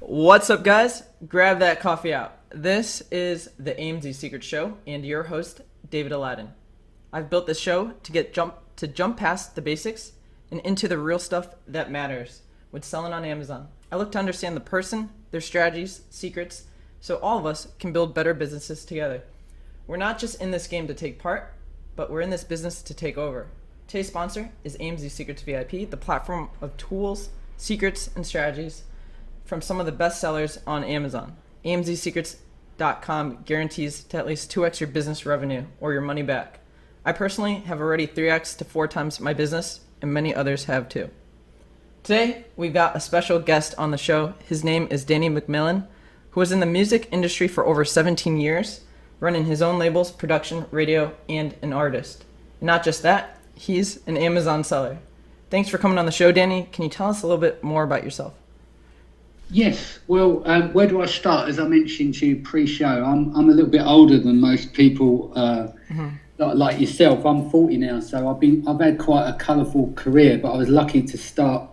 What's up, guys? Grab that coffee out. This is the AMZ Secret Show and your host, David Aladdin. I've built this show to jump past the basics and into the real stuff that matters with selling on Amazon. I look to understand the person, their strategies, secrets, so all of us can build better businesses together. We're not just in this game to take part, but we're in this business to take over. Today's sponsor is AMZ Secrets VIP, the platform of tools, secrets, and strategies from some of the best sellers on Amazon. AMZsecrets.com guarantees to at least 2x your business revenue or your money back. I personally have already 3x to 4 times my business, and many others have too. Today, we've got a special guest on the show. His name is Danny McMillan, who was in the music industry for over 17 years, running his own labels, production, radio, and an artist. And not just that, he's an Amazon seller. Thanks for coming on the show, Danny. Can you tell us a little bit more about yourself? Yes, well, where do I start? As I mentioned to you pre-show, I'm a little bit older than most people, like yourself. I'm 40 now, so I've had quite a colourful career, but I was lucky to start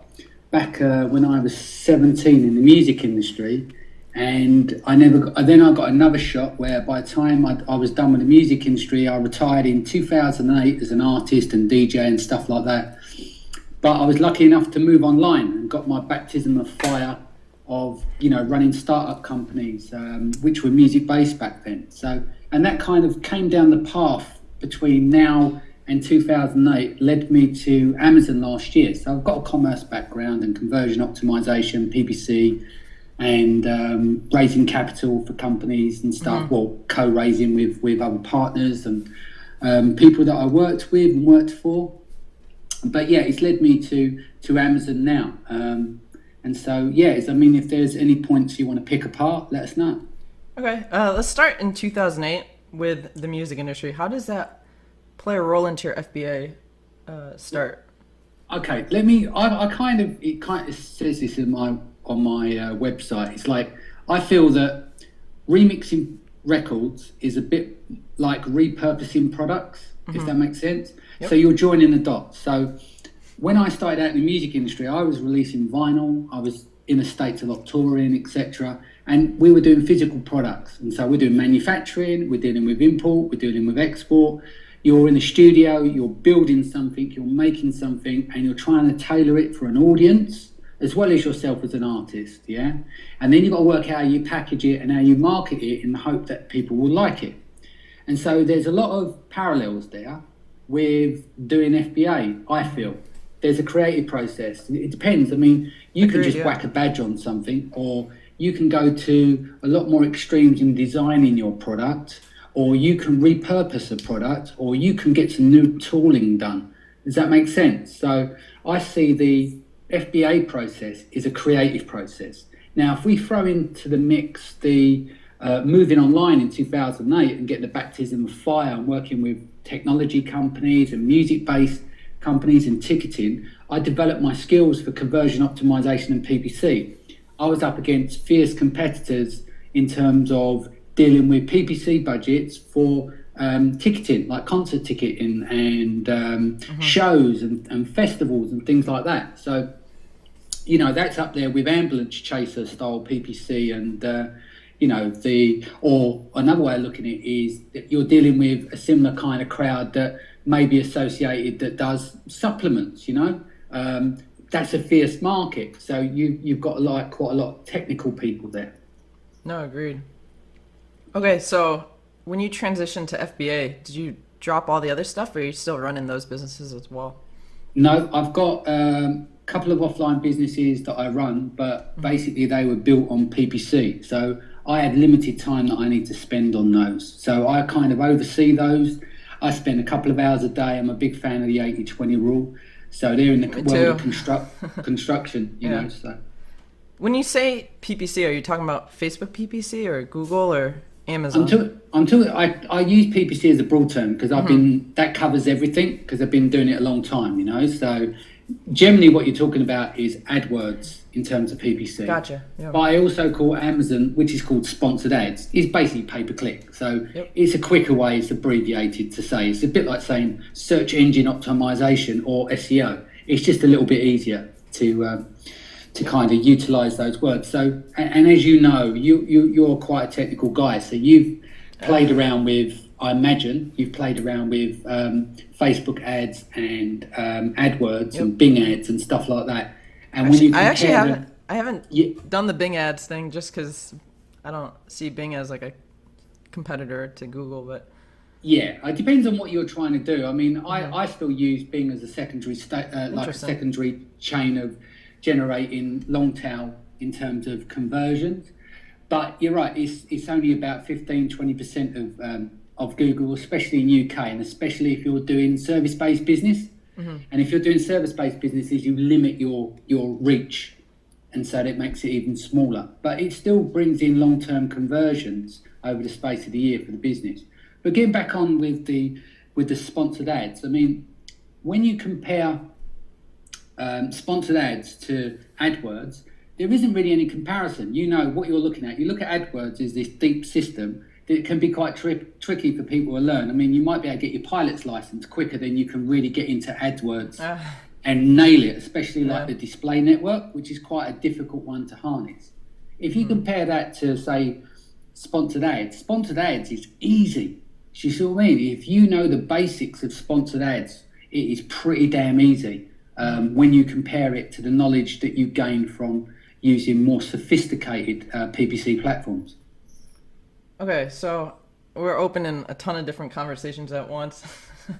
back when I was 17 in the music industry, and then I got another shot where by the time I was done with the music industry, I retired in 2008 as an artist and DJ and stuff like that. But I was lucky enough to move online and got my baptism of fire of running startup companies, which were music based back then. So, and that kind of came down the path between now and 2008, led me to Amazon last year. So I've got a commerce background and conversion optimization, PPC, and raising capital for companies and stuff. Well, co-raising with other partners and people that I worked with and worked for. But yeah, it's led me to Amazon now. And so, yes, I mean, if there's any points you want to pick apart, let us know. Okay, let's start in 2008 with the music industry. How does that play a role into your FBA start? Okay, it kind of says this on my website. It's like, I feel that remixing records is a bit like repurposing products, if that makes sense. Yep. So you're joining the dots. So when I started out in the music industry, I was releasing vinyl, I was in a state a lot touring, etc. And we were doing physical products. And so we're doing manufacturing, we're dealing with import, we're dealing with export. You're in the studio, you're building something, you're making something, and you're trying to tailor it for an audience, as well as yourself as an artist, yeah? And then you've got to work out how you package it and how you market it in the hope that people will like it. And so there's a lot of parallels there with doing FBA, I feel. There's a creative process. It depends. I mean, you can just whack a badge on something, or you can go to a lot more extremes in designing your product, or you can repurpose a product, or you can get some new tooling done. Does that make sense? So I see the FBA process is a creative process. Now, if we throw into the mix the moving online in 2008 and get the baptism of fire and working with technology companies and music-based companies in ticketing, I developed my skills for conversion optimization and PPC. I was up against fierce competitors in terms of dealing with PPC budgets for ticketing, like concert ticketing and shows and festivals and things like that. So, that's up there with ambulance chaser style PPC and, or another way of looking at it is that you're dealing with a similar kind of crowd that may be associated that does supplements, that's a fierce market. So you've got quite a lot of technical people there. No, agreed. Okay, so when you transitioned to FBA, did you drop all the other stuff, or are you still running those businesses as well? No, I've got a couple of offline businesses that I run, but basically they were built on PPC. So I had limited time that I need to spend on those. So I kind of oversee those. I spend a couple of hours a day. I'm a big fan of the 80-20 rule. So they're in the world of construction, you know. So when you say PPC, are you talking about Facebook PPC or Google or Amazon? I use PPC as a broad term because that covers everything because I've been doing it a long time, So generally what you're talking about is AdWords in terms of PPC. Gotcha. Yeah. But I also call Amazon, which is called sponsored ads, is basically pay-per-click. So it's a quicker way, it's abbreviated to say. It's a bit like saying search engine optimization or SEO. It's just a little bit easier to to kind of utilize those words. So, and as you know, you're quite a technical guy, so you've played around with, I imagine you've played around with Facebook ads and AdWords and Bing ads and stuff like that. And when you compare I haven't done the Bing ads thing just because I don't see Bing as like a competitor to Google, but yeah, it depends on what you're trying to do. I mean, I still use Bing as a secondary like a secondary chain of generating long tail in terms of conversions. But you're right, it's only about 15-20% of Google, especially in UK, and especially if you're doing service-based business. And if you're doing service-based businesses, you limit your reach, and so that makes it even smaller. But it still brings in long-term conversions over the space of the year for the business. But getting back on with the sponsored ads, I mean, when you compare sponsored ads to AdWords, there isn't really any comparison. You know what you're looking at. You look at AdWords as this deep system that can be quite tricky for people to learn. I mean, you might be able to get your pilot's license quicker than you can really get into AdWords and nail it, especially like the display network, which is quite a difficult one to harness. If you compare that to, say, sponsored ads is easy. You see what I mean? If you know the basics of sponsored ads, it is pretty damn easy when you compare it to the knowledge that you gain from using more sophisticated PPC platforms. Okay, so we're opening a ton of different conversations at once.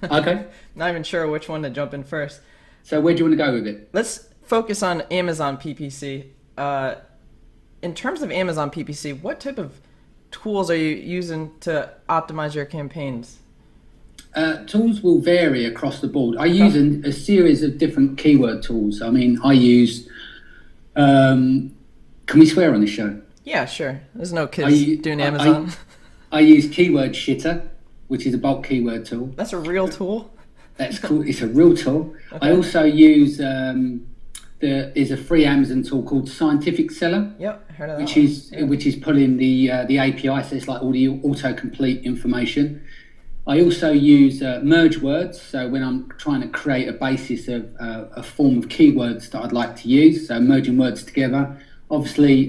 Okay. Not even sure which one to jump in first. So where do you want to go with it? Let's focus on Amazon PPC. In terms of Amazon PPC, what type of tools are you using to optimize your campaigns? Tools will vary across the board. I use a series of different keyword tools. I mean, I use... can we swear on this show? Yeah, sure. There's no kids doing Amazon. I use Keyword Shitter, which is a bulk keyword tool. That's a real tool? That's cool. It's a real tool. Okay. I also use there's a free Amazon tool called Scientific Seller. Yep, heard of that. Which is pulling the API, so it's like all the autocomplete information. I also use merge words, so when I'm trying to create a basis of a form of keywords that I'd like to use, so merging words together. Obviously,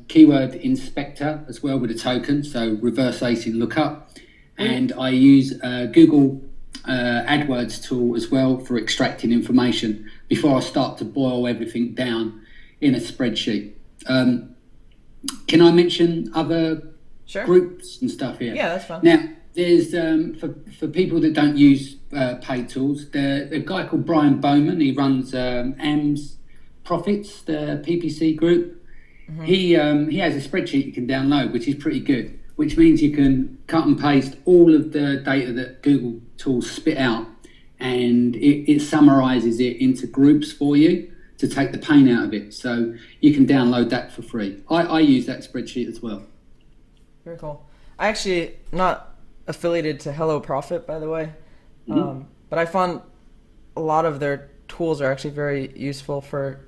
keyword inspector as well with a token, so reverse async lookup. And I use Google AdWords tool as well for extracting information before I start to boil everything down in a spreadsheet. Can I mention other groups and stuff here? Yeah, that's fine. Now, there's for people that don't use paid tools, there's a guy called Brian Bowman. He runs AMS Profits, the PPC group. He has a spreadsheet you can download, which is pretty good, which means you can cut and paste all of the data that Google tools spit out, and it summarizes it into groups for you to take the pain out of it. So you can download that for free. I use that spreadsheet as well. Very cool. I actually not affiliated to Hello Profit, by the way, but I found a lot of their tools are actually very useful for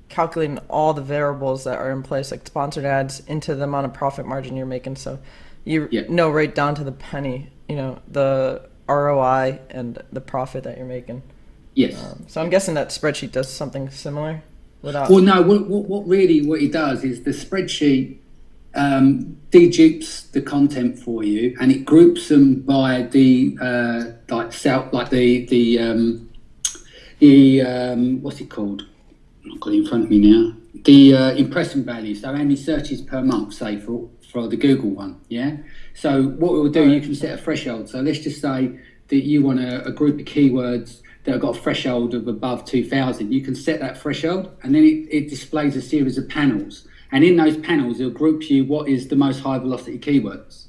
calculating all the variables that are in place, like sponsored ads, into the amount of profit margin you're making. So you know right down to the penny, the ROI and the profit that you're making. Yes. So I'm guessing that spreadsheet does something similar. Well, no. What it does is the spreadsheet dedupes the content for you, and it groups them by the what's it called? I've got it in front of me now. The impression value. So how many searches per month, say for the Google one, yeah. So what we'll do, you can set a threshold. So let's just say that you want a group of keywords that have got a threshold of above 2,000. You can set that threshold, and then it displays a series of panels. And in those panels, it'll group you what is the most high velocity keywords.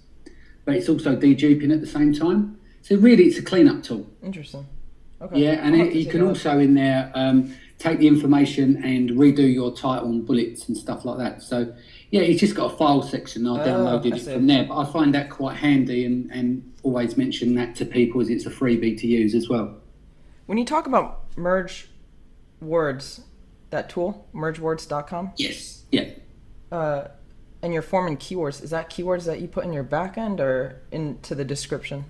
But it's also deduping at the same time. So really, it's a cleanup tool. Interesting. Okay. Yeah, and you can also in there take the information and redo your title and bullets and stuff like that. So yeah, it's just got a file section. I downloaded it from there, but I find that quite handy and always mention that to people as it's a freebie to use as well. When you talk about merge words, that tool, mergewords.com? Yes, yeah. And you're forming keywords. Is that keywords that you put in your back end or into the description?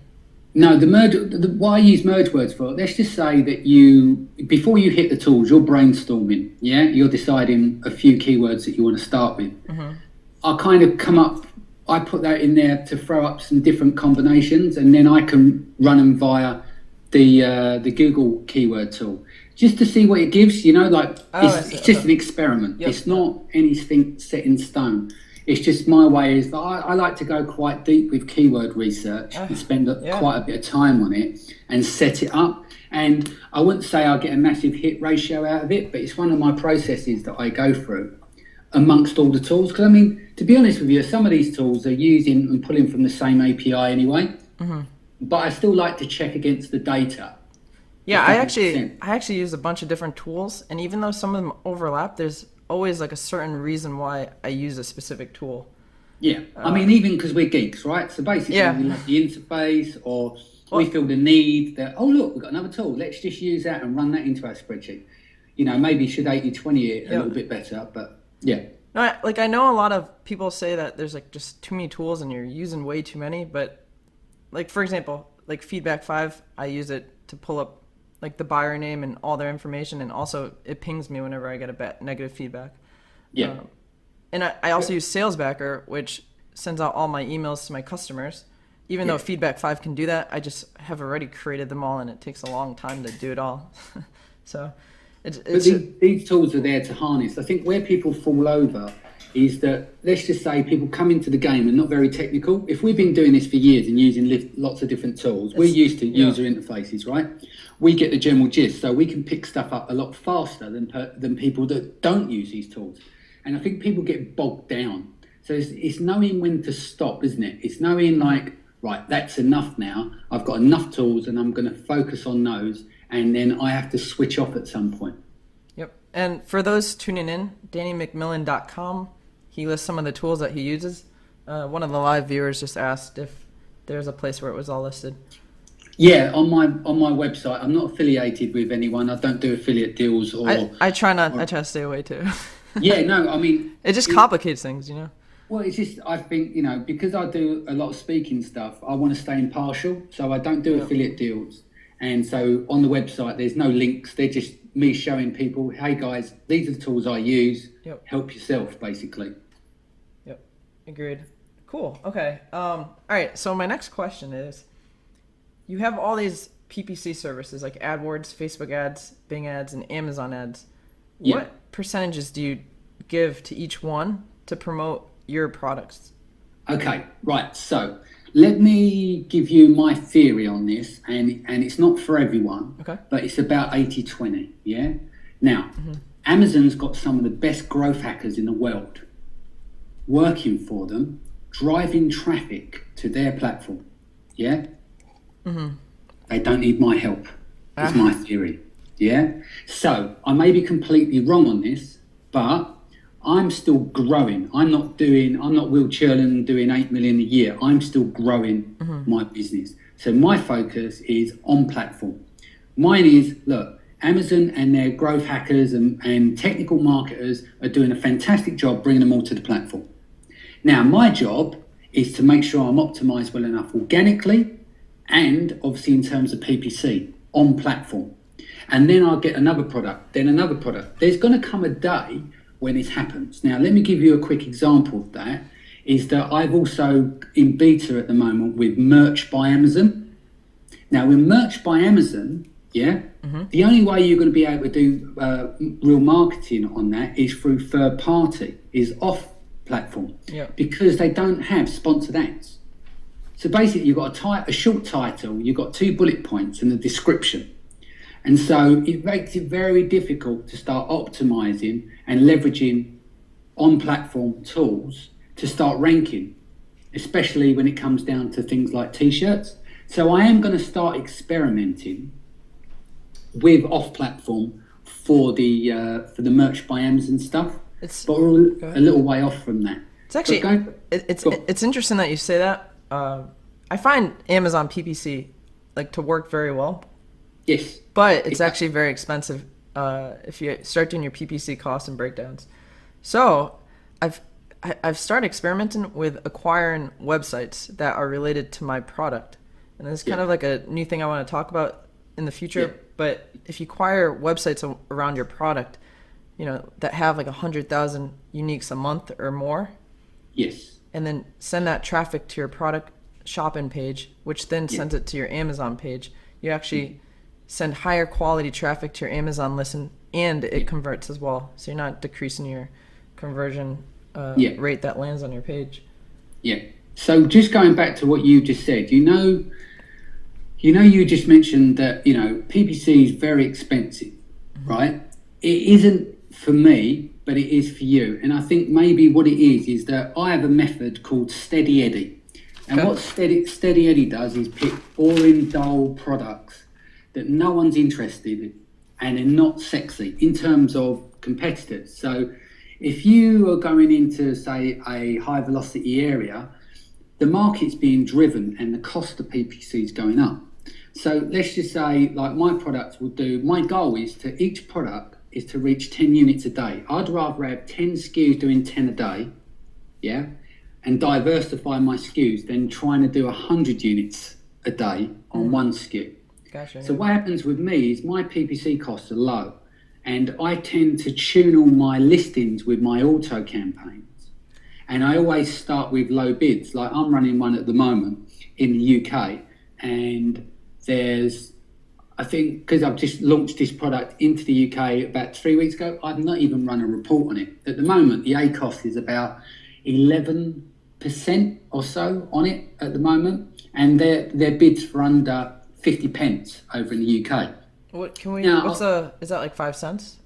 No, what I use merge words for, let's just say that before you hit the tools, you're brainstorming, yeah? You're deciding a few keywords that you want to start with. I kind of I put that in there to throw up some different combinations, and then I can run them via the Google keyword tool just to see what it gives, it's just an experiment. It's not anything set in stone. It's just my way is that I like to go quite deep with keyword research and spend quite a bit of time on it and set it up. And I wouldn't say I get a massive hit ratio out of it, but it's one of my processes that I go through amongst all the tools. Because, I mean, to be honest with you, some of these tools are using and pulling from the same API anyway. But I still like to check against the data. Yeah, I actually use a bunch of different tools. And even though some of them overlap, there's always like a certain reason why I use a specific tool. Yeah, I mean, even because we're geeks, right? So basically, we like the interface, or we feel the need that, oh, look, we've got another tool. Let's just use that and run that into our spreadsheet. Maybe should 80/20 it a little bit better, but yeah. No, I know a lot of people say that there's like just too many tools and you're using way too many, but like, for example, like Feedback 5, I use it to pull up like the buyer name and all their information, and also it pings me whenever I get a negative feedback. Yeah. And I also use SalesBacker, which sends out all my emails to my customers. Even though Feedback 5 can do that, I just have already created them all, and it takes a long time to do it all. So these tools are there to harness. I think where people fall over is that, let's just say people come into the game and not very technical. If we've been doing this for years and using lots of different tools, we're used to user interfaces, right? We get the general gist, so we can pick stuff up a lot faster than people that don't use these tools. And I think people get bogged down. So it's knowing when to stop, isn't it? It's knowing like, right, that's enough now. I've got enough tools and I'm going to focus on those, and then I have to switch off at some point. Yep. And for those tuning in, DannyMcMillan.com, he lists some of the tools that he uses. One of the live viewers just asked if there's a place where it was all listed. Yeah, on my website. I'm not affiliated with anyone. I don't do affiliate deals I try to stay away too. Yeah, no, I mean, it just complicates things, Well, it's just, I think, because I do a lot of speaking stuff, I want to stay impartial. So I don't do affiliate deals. And so on the website, there's no links. They're just me showing people, hey guys, these are the tools I use. Help yourself, basically. Yep. Agreed. Cool. Okay. All right. So my next question is, you have all these PPC services like AdWords, Facebook ads, Bing ads, and Amazon ads. What percentages do you give to each one to promote your products? Okay, right. So let me give you my theory on this, and it's not for everyone, but it's about 80/20, yeah? Now, Amazon's got some of the best growth hackers in the world working for them, driving traffic to their platform, yeah? They don't need my help, is my theory, yeah? So I may be completely wrong on this, but I'm still growing. I'm not Will Churlin doing 8 million a year. I'm still growing my business. So my focus is on platform. Mine is, look, Amazon and their growth hackers and technical marketers are doing a fantastic job bringing them all to the platform. Now, my job is to make sure I'm optimized well enough organically and obviously in terms of PPC on platform. And then I'll get another product, then another product. There's going to come a day when it happens. Now, let me give you a quick example of that, is that I've also in beta at the moment with Merch by Amazon. Now, with Merch by Amazon, the only way you're going to be able to do real marketing on that is through third party, is off platform, because they don't have sponsored ads. So basically, you've got a short title, you've got 2 bullet points and a description. And so it makes it very difficult to start optimizing and leveraging on-platform tools to start ranking, especially when it comes down to things like t-shirts. So I am going to start experimenting with off-platform for the Merch by Amazon stuff, but we're a little way off from that. It's actually it's interesting that you say that. I find Amazon PPC to work very well. Yes. But it's actually very expensive if you start doing your PPC costs and breakdowns. So I've started experimenting with acquiring websites that are related to my product. and it's kind of like a new thing I want to talk about in the future. Yeah. But if you acquire websites around your product, that have like 100,000 uniques a month or more, Yes. and then send that traffic to your product shopping page, which then sends it to your Amazon page, you actually send higher quality traffic to your Amazon listen, and it converts as well. So you're not decreasing your conversion rate that lands on your page. Yeah. So just going back to what you just said, you just mentioned that, PPC is very expensive, right? It isn't for me, but it is for you. And I think maybe what it is that I have a method called Steady Eddy. And what Steady Eddy does is pick boring, dull products that no one's interested in and are not sexy in terms of competitors. So if you are going into, say, a high velocity area, the market's being driven and the cost of PPC is going up. So let's just say, like, my products will do, my goal is to each product is to reach 10 units a day. I'd rather have 10 SKUs doing 10 a day, and diversify my SKUs than trying to do 100 units a day on one SKU. Gotcha. So what happens with me is my PPC costs are low, and I tend to tune all my listings with my auto campaigns. And I always start with low bids. Like, I'm running one at the moment in the UK, and there's, I think, because I've just launched this product into the UK about 3 weeks ago, I've not even run a report on it. At the moment, the ACOS is about 11% or so on it at the moment, and their bids for under 50 pence over in the UK. What can we? Now, is that like 5 cents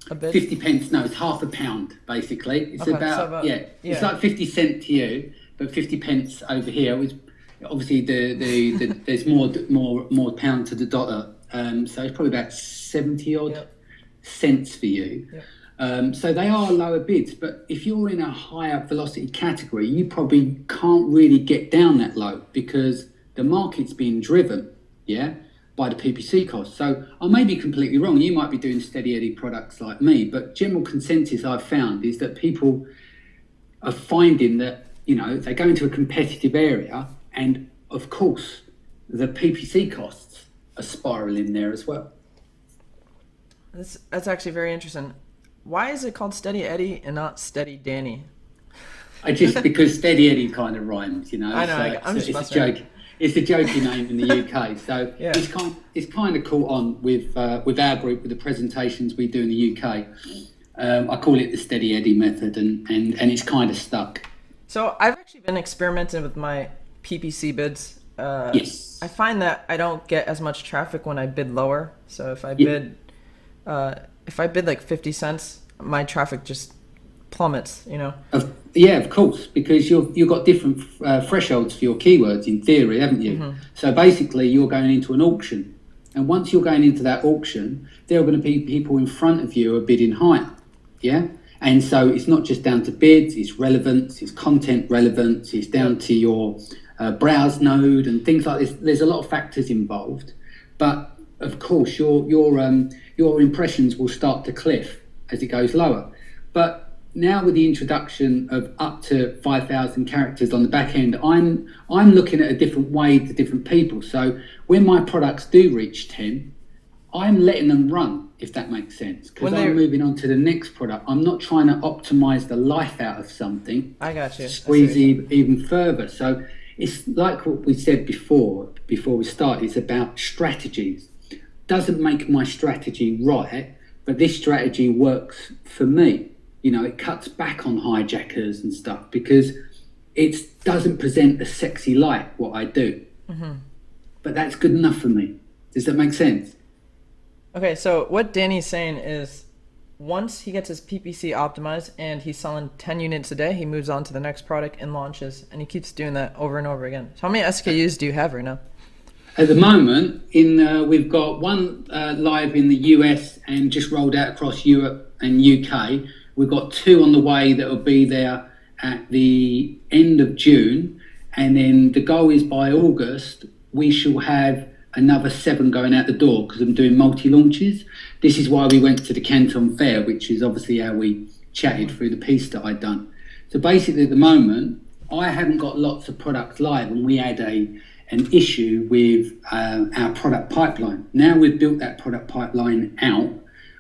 a bid? 50 pence? No, it's half a pound basically. It's it's like 50 cent to you, but 50 pence over here. Was obviously the there's more pound to the dollar, so it's probably about 70 odd cents for you. So they are lower bids, but if you're in a higher velocity category, you probably can't really get down that low because the market's being driven, by the PPC cost. So I may be completely wrong. You might be doing Steady Eddy products like me, but general consensus I've found is that people are finding that, they go into a competitive area, and of course the PPC costs are spiraling there as well. That's actually very interesting. Why is it called Steady Eddy and not Steady Danny? Because Steady Eddy kind of rhymes, I know. So it's a joke. It's a jokey name in the UK, so it's kind of caught on with our group with the presentations we do in the UK. I call it the Steady Eddy method, and it's kind of stuck. So I've actually been experimenting with my PPC bids. Yes. I find that I don't get as much traffic when I bid lower. So if I bid like 50 cents, my traffic just plummets, Of course, because you've got different thresholds for your keywords in theory, haven't you? Mm-hmm. So basically you're going into an auction, and once you're going into that auction, there are going to be people in front of you who are bidding higher, and so it's not just down to bids, it's relevance, it's content relevance, it's down to your browse node and things like this. There's a lot of factors involved, but of course your impressions will start to cliff as it goes lower. But now with the introduction of up to 5,000 characters on the back end, I'm looking at a different way to different people. So when my products do reach 10, I'm letting them run, if that makes sense. Because I'm moving on to the next product. I'm not trying to optimize the life out of something. I got you. Squeeze even further. So it's like what we said before we start. It's about strategies. Doesn't make my strategy right, but this strategy works for me. It cuts back on hijackers and stuff because it doesn't present a sexy light, what I do. Mm-hmm. But that's good enough for me. Does that make sense? Okay, so what Danny's saying is once he gets his PPC optimized and he's selling 10 units a day, he moves on to the next product and launches, and he keeps doing that over and over again. So how many SKUs do you have right now? At the moment, we've got one live in the US and just rolled out across Europe and UK. We've got 2 on the way that will be there at the end of June. And then the goal is by August, we shall have another 7 going out the door because I'm doing multi-launches. This is why we went to the Canton Fair, which is obviously how we chatted through the piece that I'd done. So basically at the moment, I haven't got lots of products live, and we had a an issue with our product pipeline. Now we've built that product pipeline out.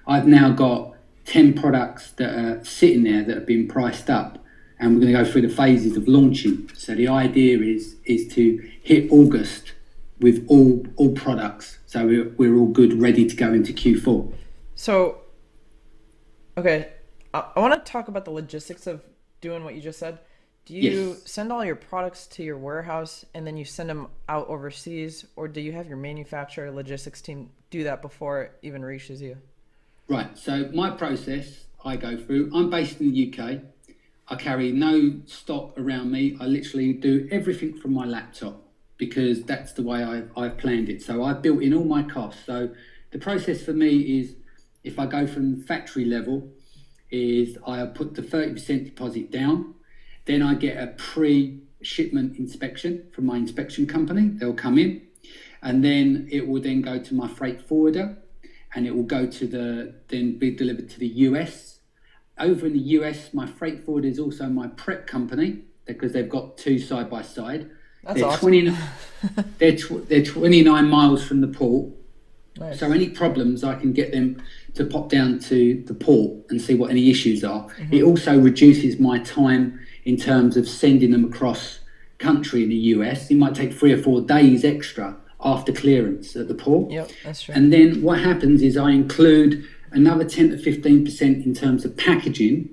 I've now got 10 products that are sitting there that have been priced up, and we're going to go through the phases of launching. So the idea is to hit August with all products, so we're all good, ready to go into Q4. So, okay, I want to talk about the logistics of doing what you just said. Do you send all your products to your warehouse and then you send them out overseas, or do you have your manufacturer logistics team do that before it even reaches you? Right, so my process I go through, I'm based in the UK. I carry no stock around me. I literally do everything from my laptop because that's the way I've planned it. So I've built in all my costs. So the process for me is, if I go from factory level, is I put the 30% deposit down. Then I get a pre-shipment inspection from my inspection company. They'll come in, and then it will then go to my freight forwarder, and it will go to then be delivered to the US. Over in the US, my freight forwarder is also my prep company, because they've got two side by side. That's awesome. They're 29 miles from the port. Nice. So any problems, I can get them to pop down to the port and see what any issues are. Mm-hmm. It also reduces my time in terms of sending them across country in the US. It might take 3 or 4 days extra after clearance at the port. Yep, that's true. And then what happens is I include another 10 to 15% in terms of packaging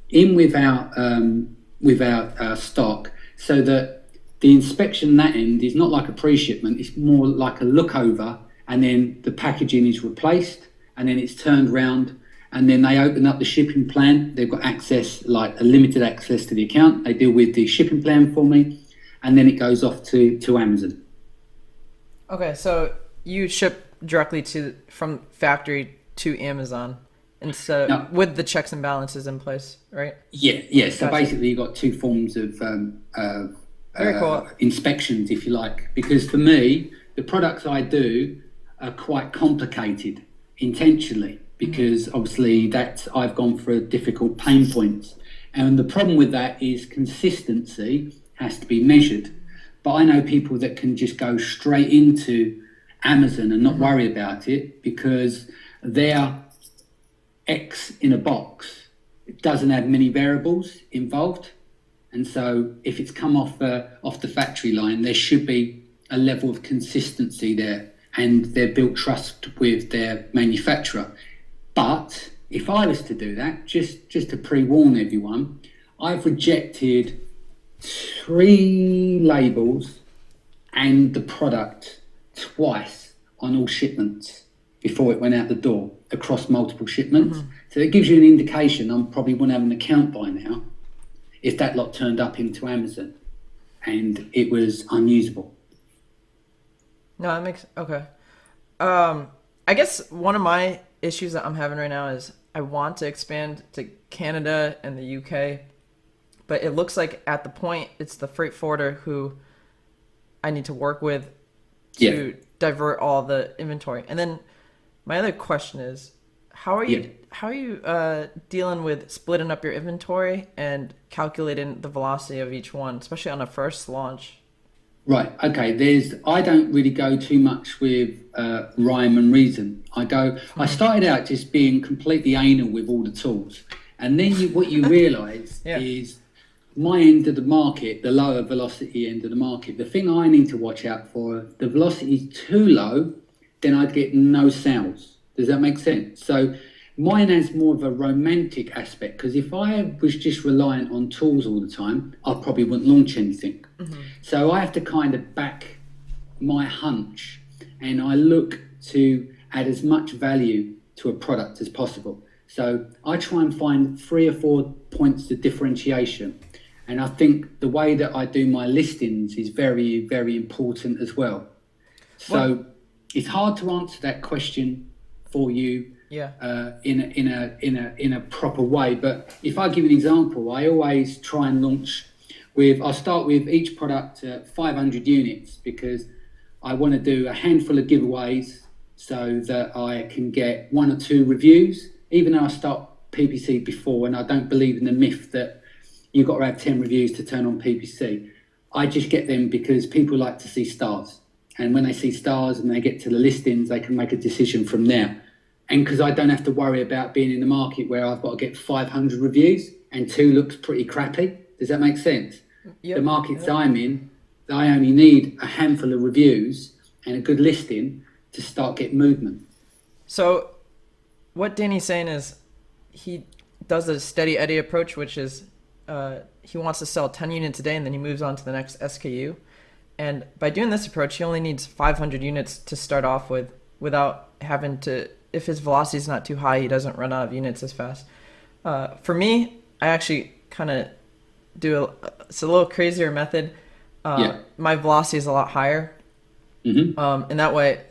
in with our stock, so that the inspection that end is not like a pre-shipment, it's more like a look over, and then the packaging is replaced, and then it's turned round, and then they open up the shipping plan. They've got access, like a limited access to the account. They deal with the shipping plan for me, and then it goes off to Amazon. Okay, so you ship directly from factory to Amazon, and so with the checks and balances in place, right? Yeah. So basically, you've got two forms of very cool inspections, if you like, because for me, the products I do are quite complicated intentionally, because obviously I've gone through difficult pain points, and the problem with that is consistency has to be measured. But I know people that can just go straight into Amazon and not worry about it, because their X in a box doesn't have many variables involved. And so if it's come off the factory line, there should be a level of consistency there, and they've built trust with their manufacturer. But if I was to do that, just to pre-warn everyone, I've rejected 3 labels and the product twice on all shipments before it went out the door across multiple shipments. So it gives you an indication. I probably wouldn't have an account by now if that lot turned up into Amazon and it was unusable. No, that makes okay. I guess one of my issues that I'm having right now is I want to expand to Canada and the UK, but it looks like at the point it's the freight forwarder who I need to work with to divert all the inventory. And then my other question is, how are you dealing with splitting up your inventory and calculating the velocity of each one, especially on a first launch? Right. Okay. I don't really go too much with rhyme and reason. I started out just being completely anal with all the tools, and then what you realise is my end of the market, the lower velocity end of the market. The thing I need to watch out for, if the velocity is too low, then I'd get no sales. Does that make sense? So mine has more of a romantic aspect, because if I was just reliant on tools all the time, I probably wouldn't launch anything. So I have to kind of back my hunch, and I look to add as much value to a product as possible. So I try and find 3 or 4 points of differentiation. And I think the way that I do my listings is very, very important as well. So it's hard to answer that question for you in a proper way. But if I give an example, I always try and launch I'll start with each product at 500 units, because I want to do a handful of giveaways so that I can get 1 or 2 reviews, even though I start PPC before, and I don't believe in the myth that you've got to have 10 reviews to turn on PPC. I just get them because people like to see stars. And when they see stars and they get to the listings, they can make a decision from there. And because I don't have to worry about being in the market where I've got to get 500 reviews and 2 looks pretty crappy. Does that make sense? Yep. The markets I'm in, I only need a handful of reviews and a good listing to start getting movement. So what Danny's saying is he does a Steady Eddy approach, which is he wants to sell 10 units a day and then he moves on to the next SKU. And by doing this approach, he only needs 500 units to start off with without having to, if his velocity is not too high, he doesn't run out of units as fast. For me, I actually kind of it's a little crazier method. My velocity is a lot higher. Mm-hmm. And that way,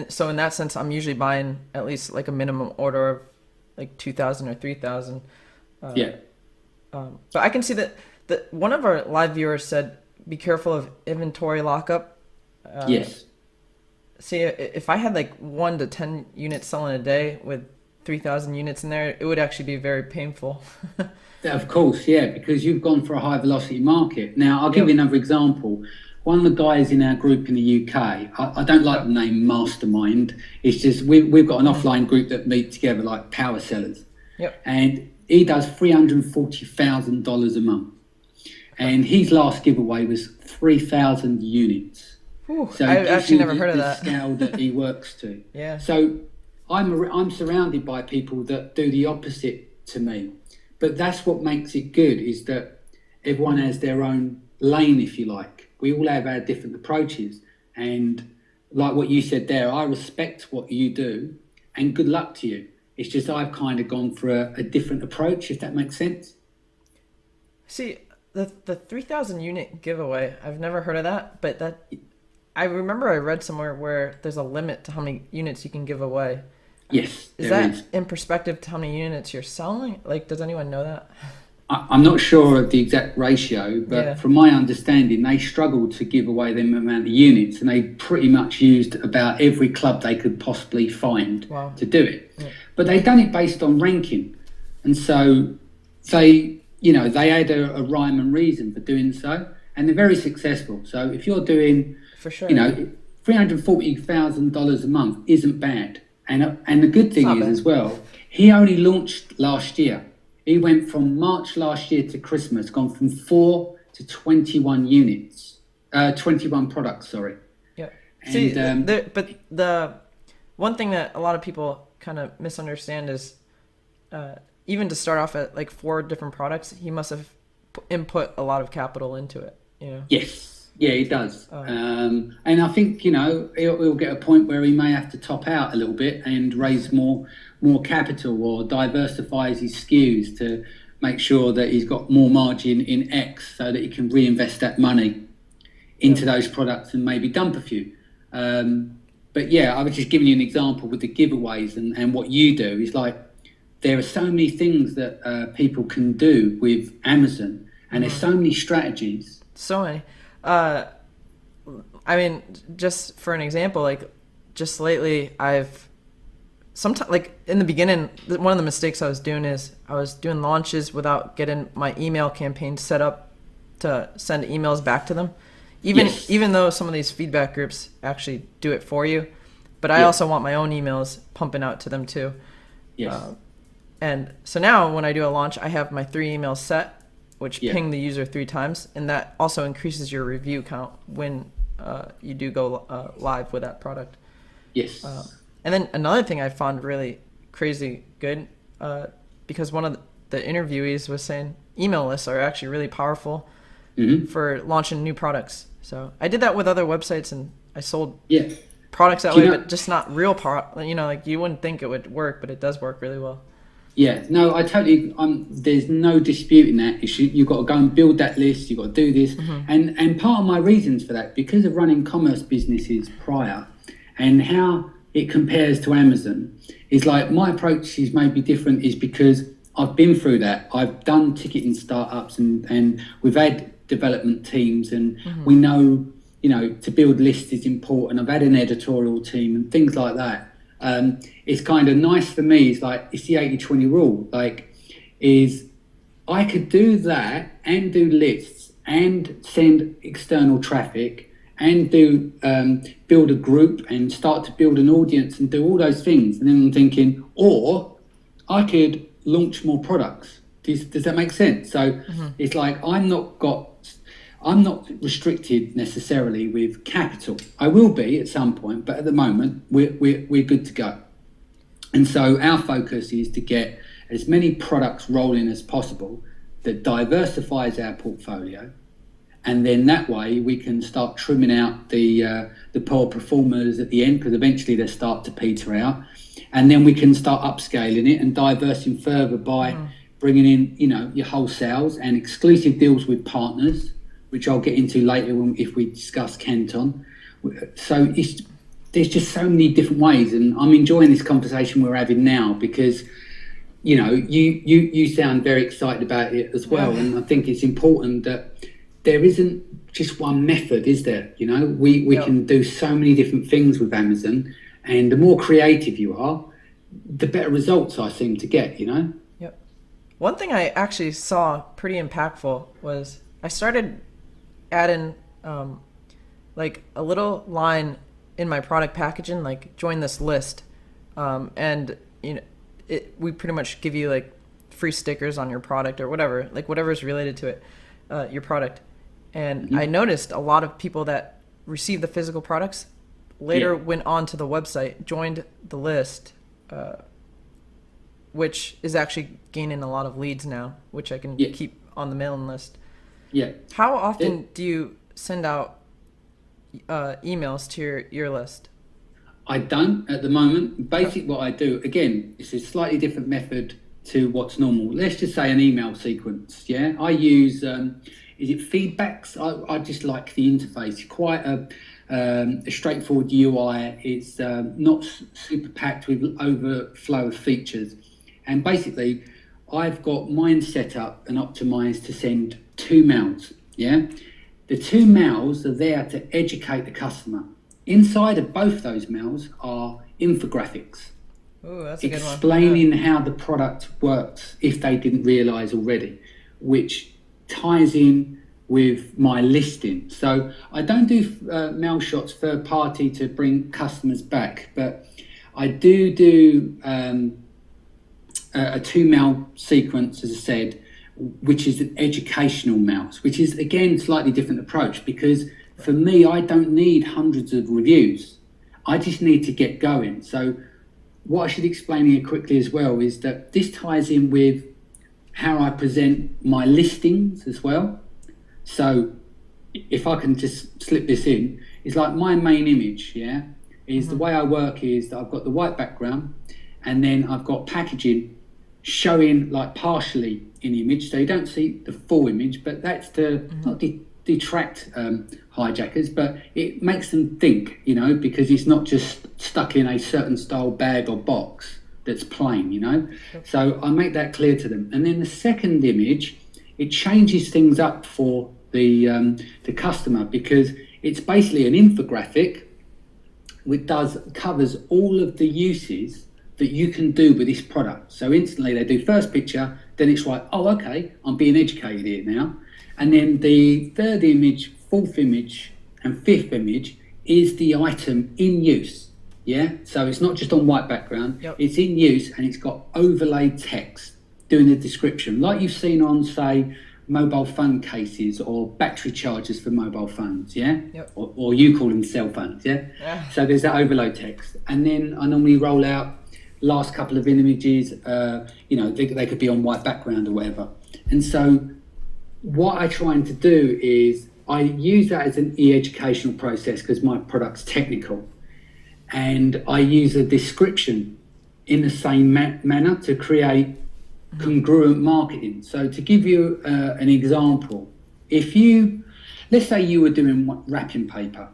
so in that sense, I'm usually buying at least like a minimum order of like 2,000 or 3,000. But I can see that one of our live viewers said, be careful of inventory lockup. Yes. See, if I had like 1 to 10 units selling a day with 3,000 units in there, it would actually be very painful. Of course, yeah, because you've gone for a high velocity market. Now, I'll give you another example. One of the guys in our group in the UK, I don't like the name Mastermind. It's just we've got an offline group that meet together like power sellers. Yep. And he does $340,000 a month. And his last giveaway was 3,000 units. Ooh, so I've actually never heard of that. Scale that he works to. Yeah. So I'm surrounded by people that do the opposite to me. But that's what makes it good, is that everyone has their own lane, if you like. We all have our different approaches. And like what you said there, I respect what you do and good luck to you. It's just I've kind of gone for a different approach, if that makes sense. See, the 3,000 unit giveaway, I've never heard of that, but I remember I read somewhere where there's a limit to how many units you can give away. Yes, is that in perspective to how many units you're selling? Like, does anyone know that? I'm not sure of the exact ratio, but from my understanding, they struggled to give away them amount of units, and they pretty much used about every club they could possibly find to do it. Yeah. But they've done it based on ranking, and so they had a rhyme and reason for doing so, and they're very successful. So if you're doing, for sure, $340,000 a month isn't bad. And the good thing is as well, he only launched last year. He went from March last year to Christmas, gone from 4 to 21 units, 21 products, sorry. Yeah. See, but the one thing that a lot of people kind of misunderstand is even to start off at like 4 different products, he must have input a lot of capital into it, you know? Yes. Yeah, he does. And I think, he'll get a point where he may have to top out a little bit and raise more capital or diversifies his SKUs to make sure that he's got more margin in X so that he can reinvest that money into those products and maybe dump a few. But yeah, I was just giving you an example with the giveaways and what you do is like, there are so many things that people can do with Amazon, and there's so many strategies. So many. I mean, just for an example, like just lately I've sometimes, like in the beginning, one of the mistakes I was doing is I was doing launches without getting my email campaign set up to send emails back to them. Even though some of these feedback groups actually do it for you, but I also want my own emails pumping out to them too. Yes. And so now when I do a launch, I have my 3 emails set, which ping the user 3 times, and that also increases your review count when you do go live with that product. Yes. And then another thing I found really crazy good, because one of the interviewees was saying email lists are actually really powerful for launching new products. So I did that with other websites, and I sold products that way, but just not real like you wouldn't think it would work, but it does work really well. Yeah, no, I totally. There's no disputing that issue. You've got to go and build that list. You've got to do this, and part of my reasons for that, because of running commerce businesses prior, and how it compares to Amazon, is like my approach is maybe different. Is because I've been through that. I've done ticketing startups, and we've had development teams, and we know, to build lists is important. I've had an editorial team and things like that. It's kind of nice for me. It's like, it's the 80-20 rule. Like, is I could do that and do lists and send external traffic and do build a group and start to build an audience and do all those things. And then I'm thinking, or I could launch more products. Does that make sense? So it's like I'm not restricted necessarily with capital. I will be at some point, but at the moment we're good to go. And so our focus is to get as many products rolling as possible that diversifies our portfolio, and then that way we can start trimming out the poor performers at the end, because eventually they start to peter out, and then we can start upscaling it and diversing further by bringing in, your wholesales and exclusive deals with partners, which I'll get into later if we discuss Canton. So there's just so many different ways, and I'm enjoying this conversation we're having now because, you sound very excited about it as well, and I think it's important that there isn't just one method, is there? We can do so many different things with Amazon, and the more creative you are, the better results I seem to get. Yep. One thing I actually saw pretty impactful was I started adding like a little line in my product packaging, like join this list, and we pretty much give you like free stickers on your product or whatever, like whatever is related to it, your product. And I noticed a lot of people that received the physical products later went on to the website, joined the list, which is actually gaining a lot of leads now, which I can keep on the mailing list. Yeah. How often do you send out emails to your list? I don't at the moment. Basically, what I do, again, it's a slightly different method to what's normal. Let's just say an email sequence. Yeah, I use is it feedbacks? I just like the interface. Quite a straightforward UI. It's not super packed with overflow of features. And basically, I've got mine set up and optimized to send 2 mails. Yeah, the 2 mails are there to educate the customer. Inside of both those mails are infographics. Ooh, that's a good one. Explaining how the product works if they didn't realize already, which ties in with my listing. So I don't do mail shots third party to bring customers back, but I do a 2 mail sequence, as I said, which is an educational mails, which is again slightly different approach, because for me, I don't need hundreds of reviews. I just need to get going. So what I should explain here quickly as well is that this ties in with how I present my listings as well. So if I can just slip this in, it's like my main image, is the way I work is that I've got the white background, and then I've got packaging showing like partially in the image, so you don't see the full image, but that's to not detract hijackers, but it makes them think, because it's not just stuck in a certain style bag or box that's plain, So I make that clear to them. And then the second image, it changes things up for the customer, because it's basically an infographic which covers all of the uses that you can do with this product. So instantly they do first picture, then it's like, oh, okay, I'm being educated here now. And then the third image, fourth image, and fifth image is the item in use. Yeah, so it's not just on white background, it's in use, and it's got overlaid text doing the description, like you've seen on, say, mobile phone cases or battery chargers for mobile phones, or you call them cell phones, So there's that overload text, and then I normally roll out last couple of images, they could be on white background or whatever. And so what I'm trying to do is I use that as an e-educational process because my product's technical, and I use a description in the same manner to create congruent marketing. So to give you an example, let's say you were doing wrapping paper,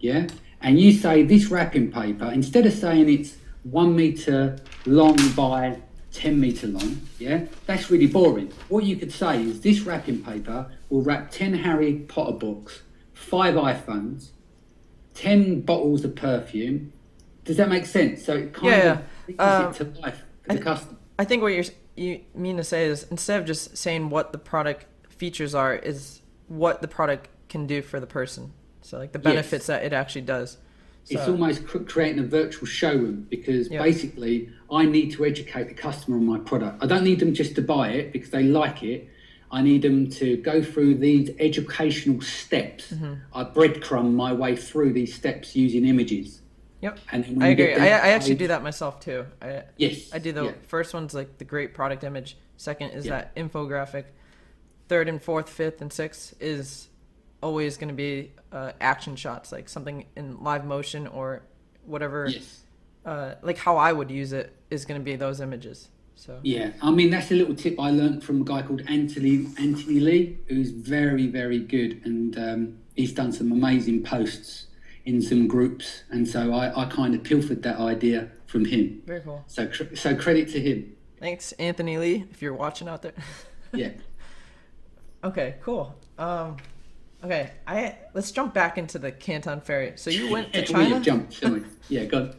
and you say this wrapping paper, instead of saying it's 1 meter long by 10 meter long, that's really boring. What you could say is this wrapping paper will wrap 10 Harry Potter books, 5 iPhones, 10 bottles of perfume. Does that make sense? So it kind of brings it to life for the customer. I think what you mean to say is, instead of just saying what the product features are, is what the product can do for the person. So like the benefits that it actually does. So, it's almost creating a virtual showroom, because basically I need to educate the customer on my product. I don't need them just to buy it because they like it. I need them to go through these educational steps. I breadcrumb my way through these steps using images. Yep. And then when I you agree. get I down to actually page- do that myself too. I do the first one's like the great product image. Second is that infographic. Third and fourth, fifth and sixth is always going to be action shots, like something in live motion or whatever. Yes. Like how I would use it is going to be those images. So Yeah, I mean, that's a little tip I learned from a guy called Anthony Lee, who's very, very good, and he's done some amazing posts in some groups, and so I kind of pilfered that idea from him. Very cool. So credit to him. Thanks, Anthony Lee, if you're watching out there. Yeah. Okay, cool. Okay, let's jump back into the Canton Fair. So you went to China? Shall we? Yeah, go on.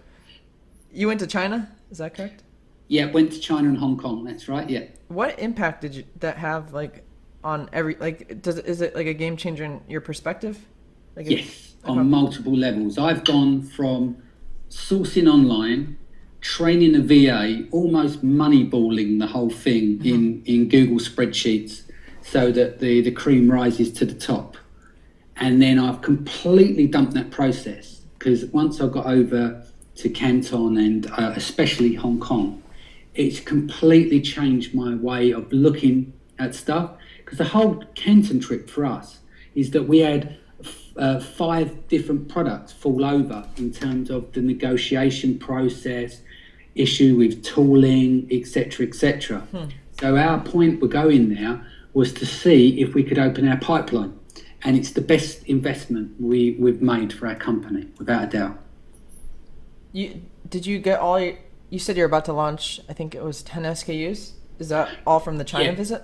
You went to China? Is that correct? Yeah, went to China and Hong Kong. That's right. Yeah. What impact did that have, like, on is it like a game changer in your perspective? Like Yes, on multiple levels. I've gone from sourcing online, training a VA, almost moneyballing the whole thing in Google spreadsheets so that the cream rises to the top. And then I've completely dumped that process, because once I got over to Canton and especially Hong Kong, it's completely changed my way of looking at stuff. Because the whole Canton trip for us is that we had 5 different products fall over in terms of the negotiation process, issue with tooling, etc., etc. So our point we're going there was to see if we could open our pipeline, and it's the best investment we've made for our company, without a doubt. Did you get all your, you said you're about to launch, I think it was 10 SKUs. Is that all from the China visit?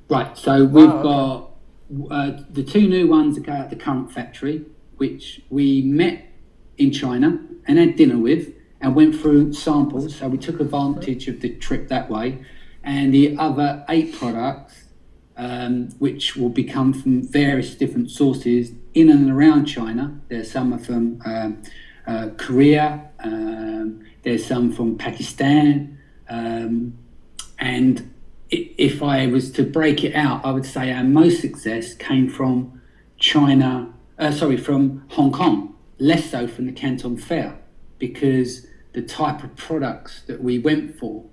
Right, so we've got the 2 new ones that go out the current factory, which we met in China and had dinner with and went through samples. So we took advantage of the trip that way. And the other 8 products, which will become from various different sources in and around China. There's some are from Korea, there's some from Pakistan, and if I was to break it out, I would say our most success came from from Hong Kong, less so from the Canton Fair, because the type of products that we went for,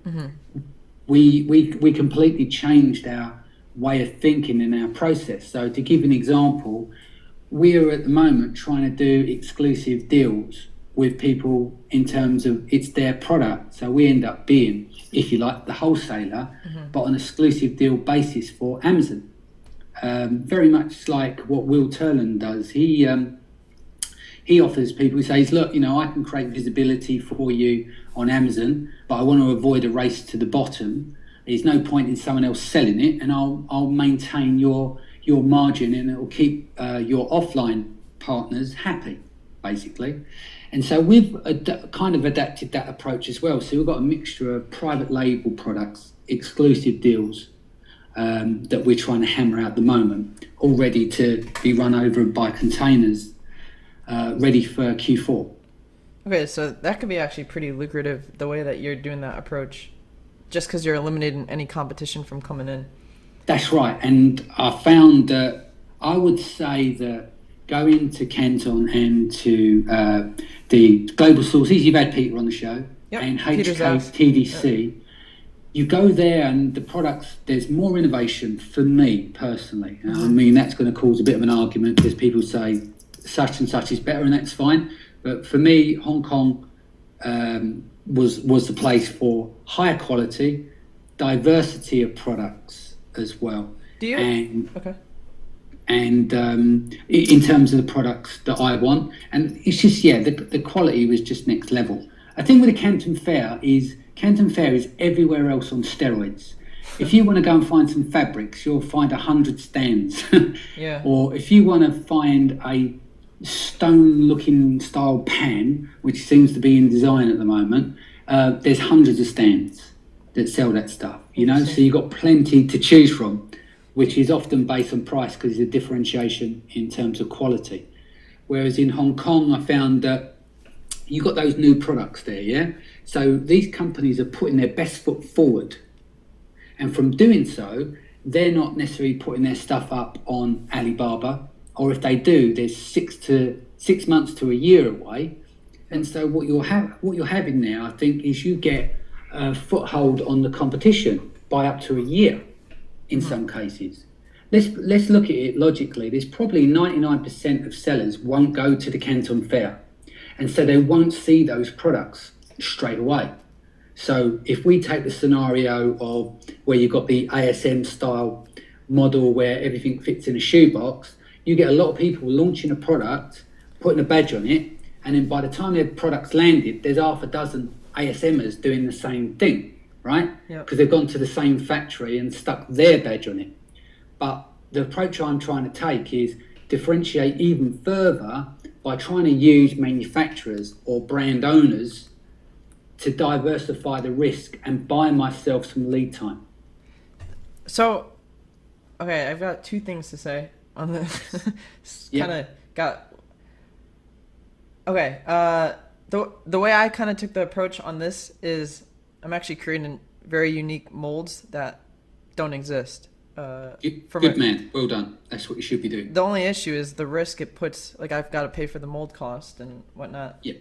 we completely changed our way of thinking and our process. So to give an example, we are at the moment trying to do exclusive deals with people in terms of it's their product. So we end up being, if you like, the wholesaler, but on an exclusive deal basis for Amazon. Very much like what Will Turland does. He offers people, he says, look, I can create visibility for you on Amazon, but I want to avoid a race to the bottom. There's no point in someone else selling it, and I'll maintain your margin, and it will keep your offline partners happy, basically. And so we've kind of adapted that approach as well. So we've got a mixture of private label products, exclusive deals that we're trying to hammer out at the moment, all ready to be run over by containers, ready for Q4. Okay, so that could be actually pretty lucrative, the way that you're doing that approach, just because you're eliminating any competition from coming in. That's right. And I found that I would say that going to Canton and to the Global Sources, you've had Peter on the show, and HK TDC, you go there and the products, there's more innovation for me personally. I mean, that's going to cause a bit of an argument because people say such and such is better, and that's fine. But for me, Hong Kong was the place for higher quality, diversity of products as well. Do you? And in terms of the products that I want, and it's just the quality was just next level. I think with the Canton Fair is everywhere else on steroids. If you want to go and find some fabrics, you'll find 100 stands. Or if you want to find a stone-looking style pan, which seems to be in design at the moment, there's hundreds of stands that sell that stuff. So you've got plenty to choose from. which is often based on price because it's a differentiation in terms of quality. Whereas in Hong Kong, I found that you got those new products there, yeah? So these companies are putting their best foot forward. And from doing so, they're not necessarily putting their stuff up on Alibaba, or if they do, there's 6 months to a year away. And so what you're having now, I think, is you get a foothold on the competition by up to a year in some cases. Let's look at it logically. There's probably 99% of sellers won't go to the Canton Fair, and so they won't see those products straight away. So if we take the scenario of where you've got the ASM style model where everything fits in a shoebox, you get a lot of people launching a product, putting a badge on it, and then by the time their product's landed, there's half a dozen ASMers doing the same thing, right? Because they've gone to the same factory and stuck their badge on it. But the approach I'm trying to take is differentiate even further by trying to use manufacturers or brand owners to diversify the risk and buy myself some lead time. So, okay, I've got two things to say on this. Okay, the way I kind of took the approach on this is I'm actually creating very unique molds that don't exist. Good man, well done. That's what you should be doing. The only issue is the risk it puts, like I've got to pay for the mold cost and whatnot. Yeah.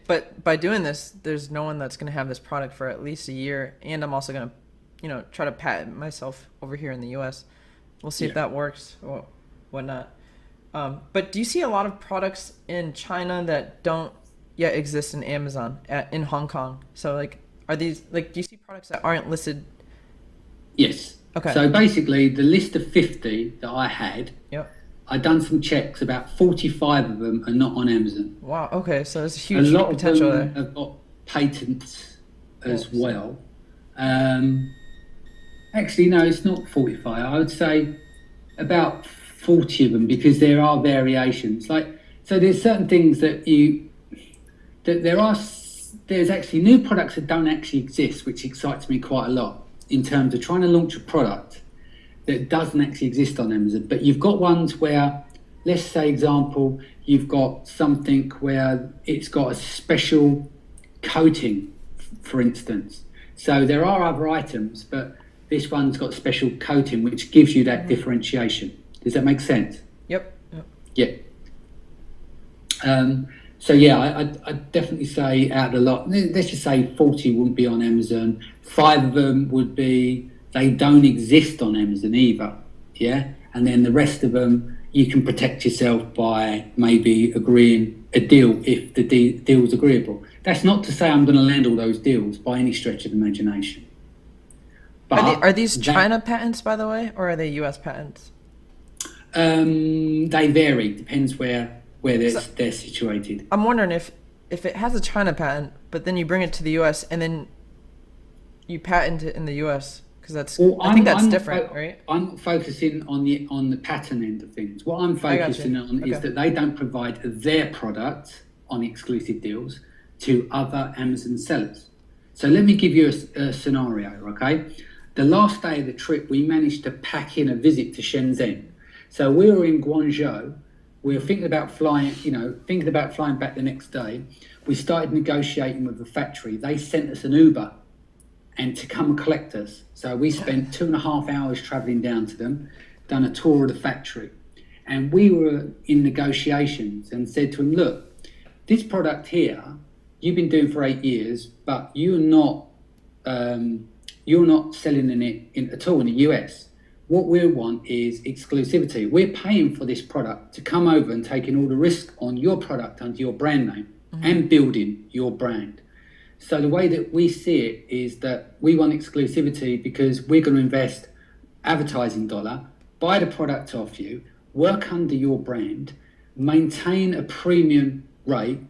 But by doing this, there's no one that's going to have this product for at least a year, and I'm also going to, try to patent myself over here in the U.S. We'll see if that works or whatnot. But do you see a lot of products in China that don't yet exist in Amazon in Hong Kong? So are these do you see products that aren't listed? Yes. Okay. So basically, the list of 50 that I had, I'd done some checks. About 45 of them are not on Amazon. Wow. Okay. So there's a huge potential potential there. A lot of them have got patents as well. Actually, no, it's not 45. I would say about 40 of them, because there are variations. So there's certain things there's actually new products that don't actually exist, which excites me quite a lot in terms of trying to launch a product that doesn't actually exist on Amazon. But you've got ones where, let's say example, you've got something where it's got a special coating, for instance. So there are other items, but this one's got special coating, which gives you that differentiation. Does that make sense? Yep. Yeah. So yeah, I'd definitely say out of the lot, let's just say 40 wouldn't be on Amazon. 5 of them would be, they don't exist on Amazon either. Yeah. And then the rest of them, you can protect yourself by maybe agreeing a deal if the deal's agreeable. That's not to say I'm going to land all those deals by any stretch of the imagination. But are these China patents, by the way, or are they U.S. patents? They vary. Depends where they're situated. I'm wondering if it has a China patent, but then you bring it to the U.S. and then you patent it in the U.S. because I think that's different, right? I'm not focusing on the patent end of things. What I'm focusing on is that they don't provide their product on exclusive deals to other Amazon sellers. So let me give you a scenario, okay? The last day of the trip, we managed to pack in a visit to Shenzhen. So we were in Guangzhou. We were thinking about flying back the next day. We started negotiating with the factory. They sent us an Uber and to come and collect us. So we spent 2.5 hours traveling down to them, done a tour of the factory. And we were in negotiations and said to them, look, this product here, you've been doing for 8 years, but you're not selling it at all in the US. What we want is exclusivity. We're paying for this product to come over and taking all the risk on your product under your brand name and building your brand. So the way that we see it is that we want exclusivity because we're going to invest advertising dollar, buy the product off you, work under your brand, maintain a premium rate,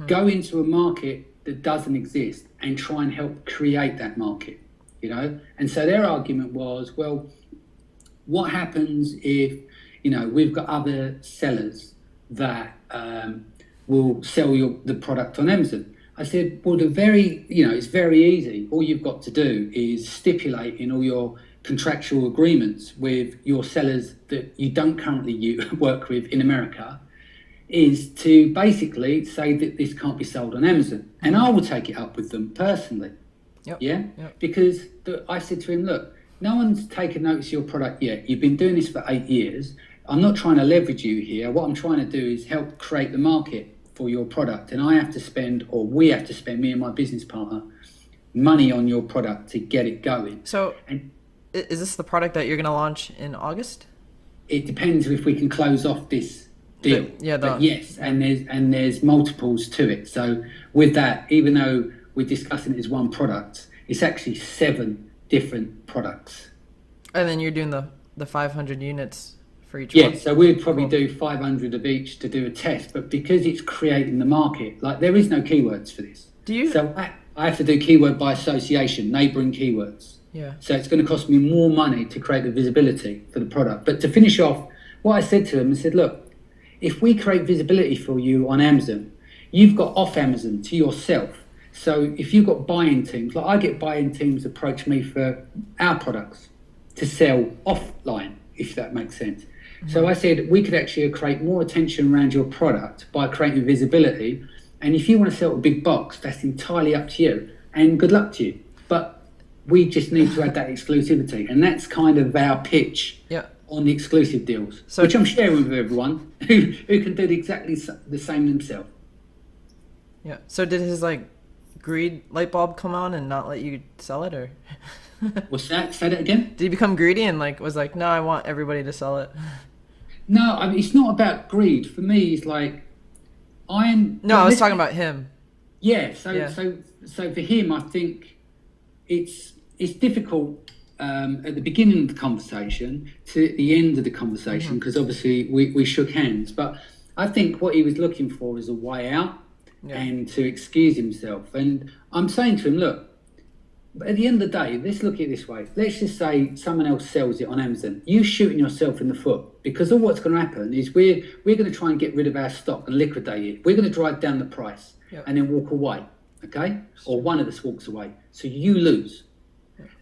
go into a market that doesn't exist and try and help create that market, And so their argument was, well, what happens if, we've got other sellers that will sell the product on Amazon? I said, well, it's very easy. All you've got to do is stipulate in all your contractual agreements with your sellers that you don't currently work with in America is to basically say that this can't be sold on Amazon. And I will take it up with them personally. Because I said to him, look, no one's taken notice of your product yet. You've been doing this for 8 years. I'm not trying to leverage you here. What I'm trying to do is help create the market for your product. And I have to spend, or we have to spend, me and my business partner, money on your product to get it going. So is this the product that you're going to launch in August? It depends if we can close off this deal. But yes, and there's multiples to it. So with that, even though we're discussing it as one product, it's actually 7 different products. And then you're doing the 500 units for each one? Yeah, so we'd probably do 500 of each to do a test. But because it's creating the market, like there is no keywords for this. So I have to do keyword by association, neighbouring keywords. Yeah. So it's going to cost me more money to create the visibility for the product. But to finish off, what I said to him, I said, look, if we create visibility for you on Amazon, you've got off Amazon to yourself. So if you've got buying teams, like I get buying teams approach me for our products to sell offline, if that makes sense. Mm-hmm. So I said we could actually create more attention around your product by creating visibility. And if you want to sell a big box, that's entirely up to you. And good luck to you. But we just need to add that exclusivity. And that's kind of our pitch on the exclusive deals, which I'm sharing with everyone who can do exactly the same themselves. Yeah. So did his greed light bulb come on and not let you sell it, or? What's that? Say that again? Did he become greedy and was like, no, I want everybody to sell it? No, I mean, it's not about greed. For me, it's like, I was talking about him. Yeah. So for him, I think it's difficult at the beginning of the conversation to the end of the conversation, because obviously we shook hands. But I think what he was looking for is a way out and to excuse himself. And I'm saying to him, look, at the end of the day, let's look at it this way. Let's just say someone else sells it on Amazon. You shooting yourself in the foot, because all what's going to happen is we're going to try and get rid of our stock and liquidate it. We're going to drive down the price and then walk away, okay? Or one of us walks away. So you lose.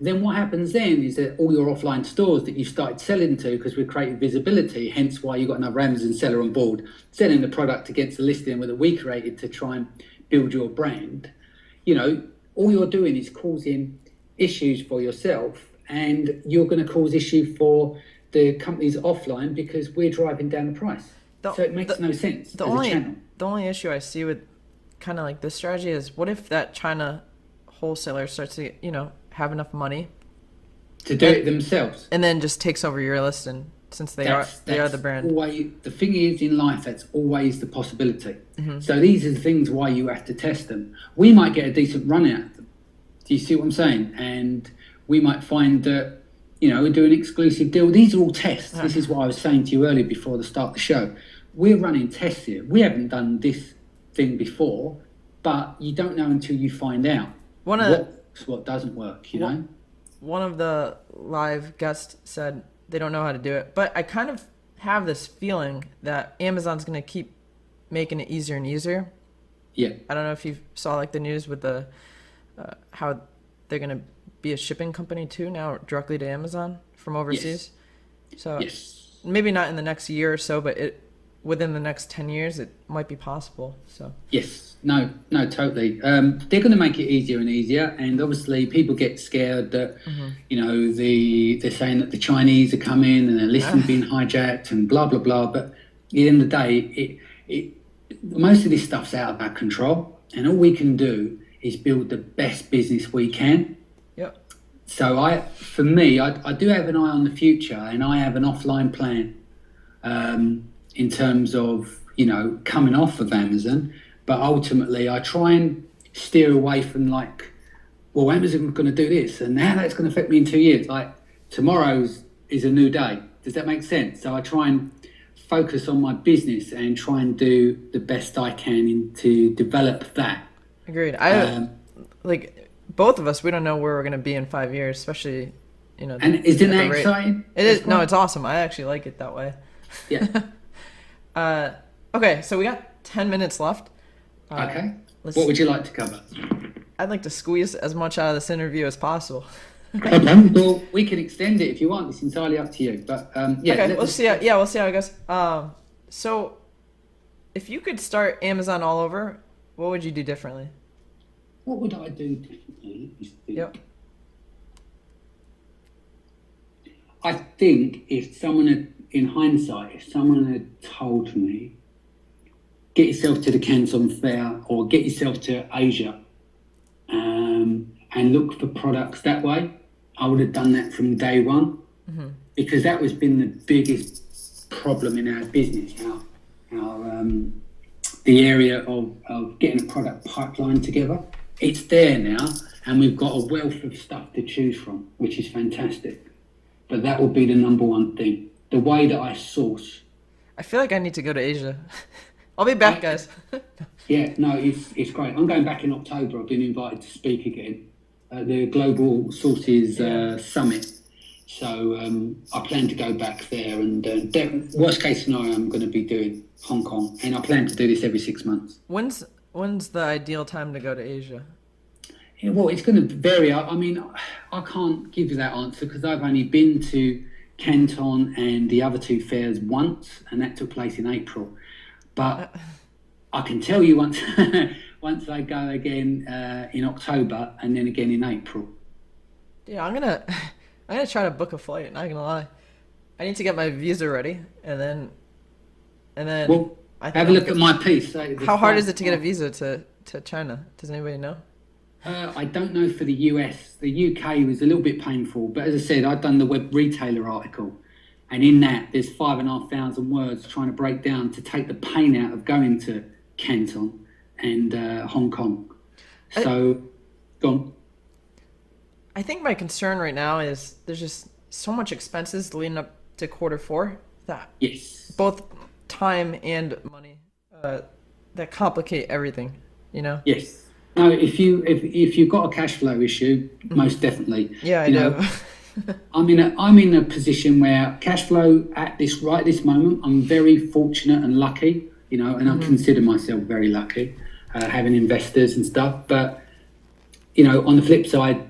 Then what happens then is that all your offline stores that you started selling to, because we're creating visibility, hence why you've got another Amazon seller on board, selling the product against the listing that we created to try and build your brand, all you're doing is causing issues for yourself, and you're going to cause issue for the companies offline because we're driving down the price. So it makes no sense as a channel. The only issue I see with kind of like this strategy is, what if that China wholesaler starts to, have enough money to do it themselves, and then just takes over your listing, since they are the brand. The thing is, in life, that's always the possibility. Mm-hmm. So these are the things why you have to test them. We might get a decent run out of them. Do you see what I'm saying? And we might find that, we do an exclusive deal. These are all tests. This is what I was saying to you earlier before the start of the show. We're running tests here. We haven't done this thing before, but you don't know until you find out what doesn't work, One of the live guests said they don't know how to do it, but I kind of have this feeling that Amazon's going to keep making it easier and easier. Yeah. I don't know if you saw the news with the how they're going to be a shipping company too now, directly to Amazon from overseas. Yes. So maybe not in the next year or so, but within the next 10 years, it might be possible. So yes. No, totally. They're going to make it easier and easier, and obviously people get scared that they're saying that the Chinese are coming and their listing's being hijacked and blah blah blah. But at the end of the day, most of this stuff's out of our control, and all we can do is build the best business we can. Yep. So I do have an eye on the future, and I have an offline plan in terms of coming off of Amazon. But ultimately, I try and steer away from Amazon's going to do this, and how that's going to affect me in 2 years. Tomorrow's is a new day. Does that make sense? So I try and focus on my business and try and do the best I can to develop that. Agreed. Both of us, we don't know where we're going to be in 5 years, especially, And isn't that exciting? It is. No, it's awesome. I actually like it that way. Yeah. Okay, so we got 10 minutes left. Okay. What would you like to cover? I'd like to squeeze as much out of this interview as possible. Okay, well, we can extend it if you want. It's entirely up to you. But yeah, Okay, we'll see. We'll see how it goes. So if you could start Amazon all over, what would you do differently? what would I do differently? Let me think. Yep. I think if someone had, in hindsight, if someone had told me, get yourself to the Canton Fair or get yourself to Asia, and look for products that way, I would have done that from day one, because that was been the biggest problem in our business. The area of getting a product pipeline together. It's there now, and we've got a wealth of stuff to choose from, which is fantastic. But that would be the number one thing. The way that I source. I feel like I need to go to Asia. I'll be back, guys. Yeah, no, it's great. I'm going back in October. I've been invited to speak again at the Global Sources Summit. So I plan to go back there, and worst case scenario, I'm going to be doing Hong Kong, and I plan to do this every 6 months. When's the ideal time to go to Asia? Yeah, well, it's going to vary. I mean, I can't give you that answer because I've only been to Canton and the other two fairs once, and that took place in April. But I can tell you once once I go again in October and then again in April. Yeah, I'm gonna try to book a flight. Not gonna lie, I need to get my visa ready, and then Well, have a look at my piece. How hard is it to get a visa to China? Does anybody know? I don't know for the US. The UK was a little bit painful, but as I said, I've done the web retailer article, and in that there's 5,500 words trying to break down to take the pain out of going to Canton and Hong Kong. So, go on. I think my concern right now is there's just so much expenses leading up to Q4 that both time and money that complicate everything. You know? Yes. No, if you've got a cash flow issue, most definitely. Yeah, I know. I'm in a position where cash flow at this moment, I'm very fortunate and lucky, and I consider myself very lucky, having investors and stuff. But on the flip side,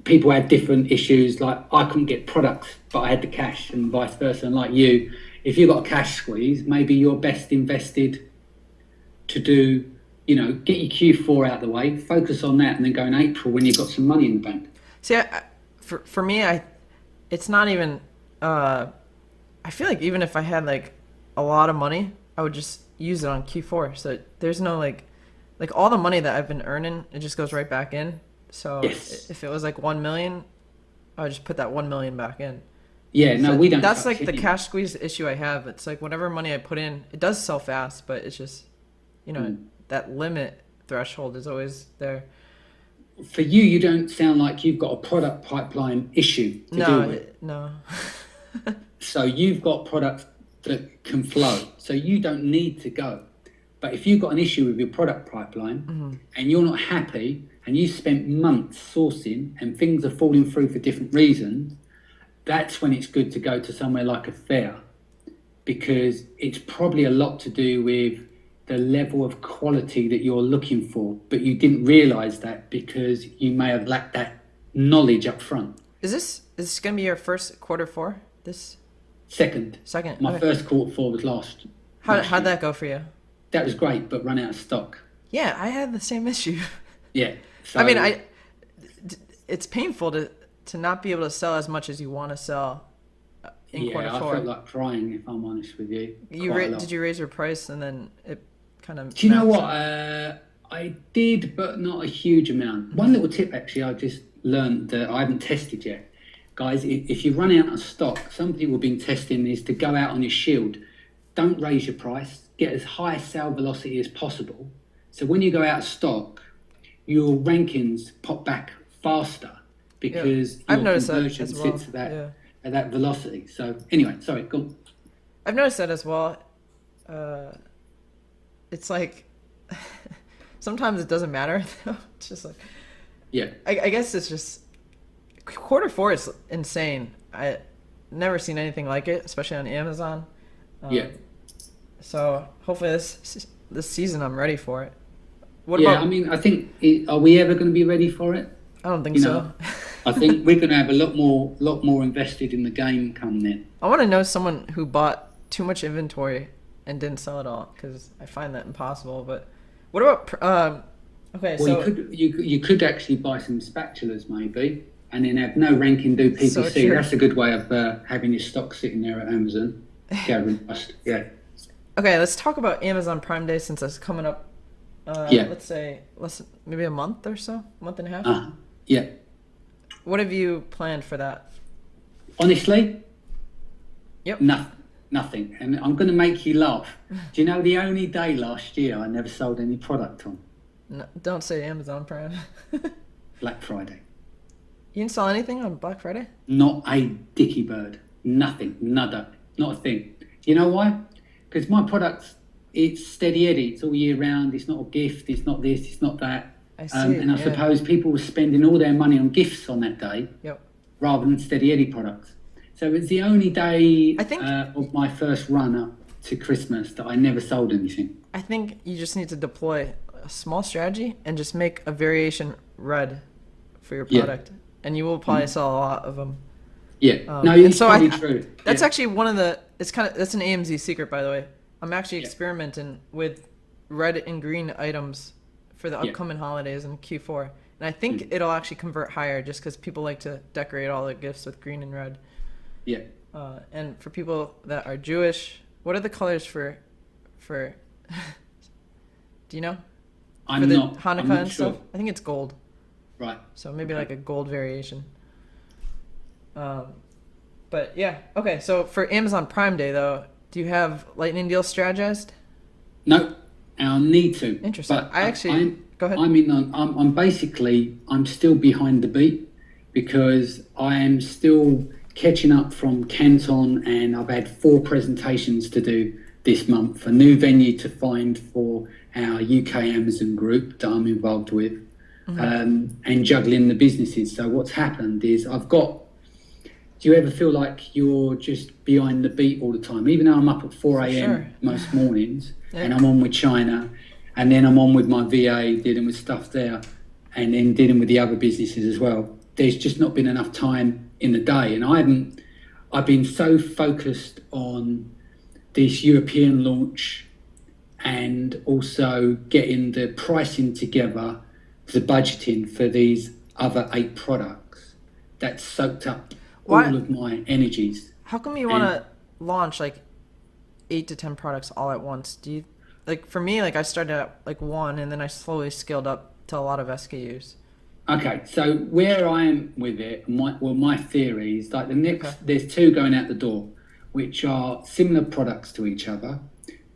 people had different issues. Like I couldn't get products, but I had the cash, and vice versa. And like you, if you've got a cash squeeze, maybe you're best invested to do. Get your Q4 out of the way, focus on that, and then go in April when you've got some money in the bank. See, for me, it's not even. I feel like even if I had like a lot of money, I would just use it on Q4. So there's no like all the money that I've been earning, it just goes right back in. So if it was like 1 million, I would just put that 1 million back in. Yeah, no, we don't. That's like the cash squeeze issue I have. It's like whatever money I put in, it does sell fast, but it's just, that limit threshold is always there. For you, you don't sound like you've got a product pipeline issue to deal with. No. So you've got products that can flow. So you don't need to go. But if you've got an issue with your product pipeline and you're not happy and you spent months sourcing and things are falling through for different reasons, that's when it's good to go to somewhere like a fair, because it's probably a lot to do with the level of quality that you're looking for, but you didn't realize that because you may have lacked that knowledge up front. Is this going to be your first Q4? This second. My first Q4 was last. How'd that go for you? That was great, but run out of stock. Yeah, I had the same issue. Yeah. So, I mean, it's painful to not be able to sell as much as you want to sell in Q4. I felt like crying, if I'm honest with you. Did you raise your price and then it kind of... Do you know what? I did, but not a huge amount. One little tip, actually, I just learned that I haven't tested yet. Guys, if you run out of stock, some people have been testing is to go out on your shield. Don't raise your price. Get as high sale velocity as possible. So when you go out of stock, your rankings pop back faster because your conversion sits at that velocity. So anyway, sorry, go on. I've noticed that as well. It's like sometimes it doesn't matter. It's just like I guess it's just Q4 is insane. I never seen anything like it, especially on Amazon. So hopefully this season I'm ready for it. I mean, I think, are we ever going to be ready for it? I don't think so. I think we're going to have a lot more invested in the game come then. I want to know someone who bought too much inventory and didn't sell it all, because I find that impossible. But what about okay? Well, So you could actually buy some spatulas maybe, and then have no ranking do PPC. So true. That's a good way of having your stock sitting there at Amazon. Gathering dust. Yeah. okay, let's talk about Amazon Prime Day since it's coming up. Yeah. Let's say maybe a month or so, a month and a half. Yeah. What have you planned for that? Honestly, Yep. nothing. And I'm going to make you laugh. Do you know the only day last year I never sold any product on? No, don't say Amazon Prime. Black Friday. You didn't sell anything on Black Friday? Not a dicky bird. Nothing. Nada. Not a thing. Do you know why? Because my products, it's Steady Eddy. It's all year round. It's not a gift. It's not this. It's not that. I see. And I suppose people were spending all their money on gifts on that day. Yep. Rather than Steady Eddy products. So it's the only day I think of my first run up to Christmas that I never sold anything. I think you just need to deploy a small strategy and just make a variation red for your product, and you will probably sell a lot of them. Yeah, no, it's probably true. That's yeah. actually one of the. That's an AMZ secret, by the way. I'm actually experimenting with red and green items for the upcoming holidays in Q4, and I think it'll actually convert higher just because people like to decorate all their gifts with green and red. Yeah. And for people that are Jewish, what are the colors for? Do you know? I'm for the not Hanukkah I'm not and sure. stuff. I think it's gold. Right. So maybe like a gold variation. But yeah, okay. So for Amazon Prime Day though, do you have lightning deals strategized? No, I'll need to. Interesting. But Go ahead. I'm still behind the beat because I am still catching up from Canton, and I've had 4 presentations to do this month, a new venue to find for our UK Amazon group that I'm involved with, and juggling the businesses. So what's happened is do you ever feel like you're just behind the beat all the time? Even though I'm up at 4 a.m. most mornings, and I'm on with China, and then I'm on with my VA dealing with stuff there, and then dealing with the other businesses as well. There's just not been enough time in the day, and I've been so focused on this European launch and also getting the pricing together, the budgeting for these other 8 products that soaked up all of my energies. How come you want to launch like 8 to 10 products all at once? Do you for me, I started at like 1 and then I slowly scaled up to a lot of SKUs. Okay, so where I am with it, my theory is like there's 2 going out the door, which are similar products to each other,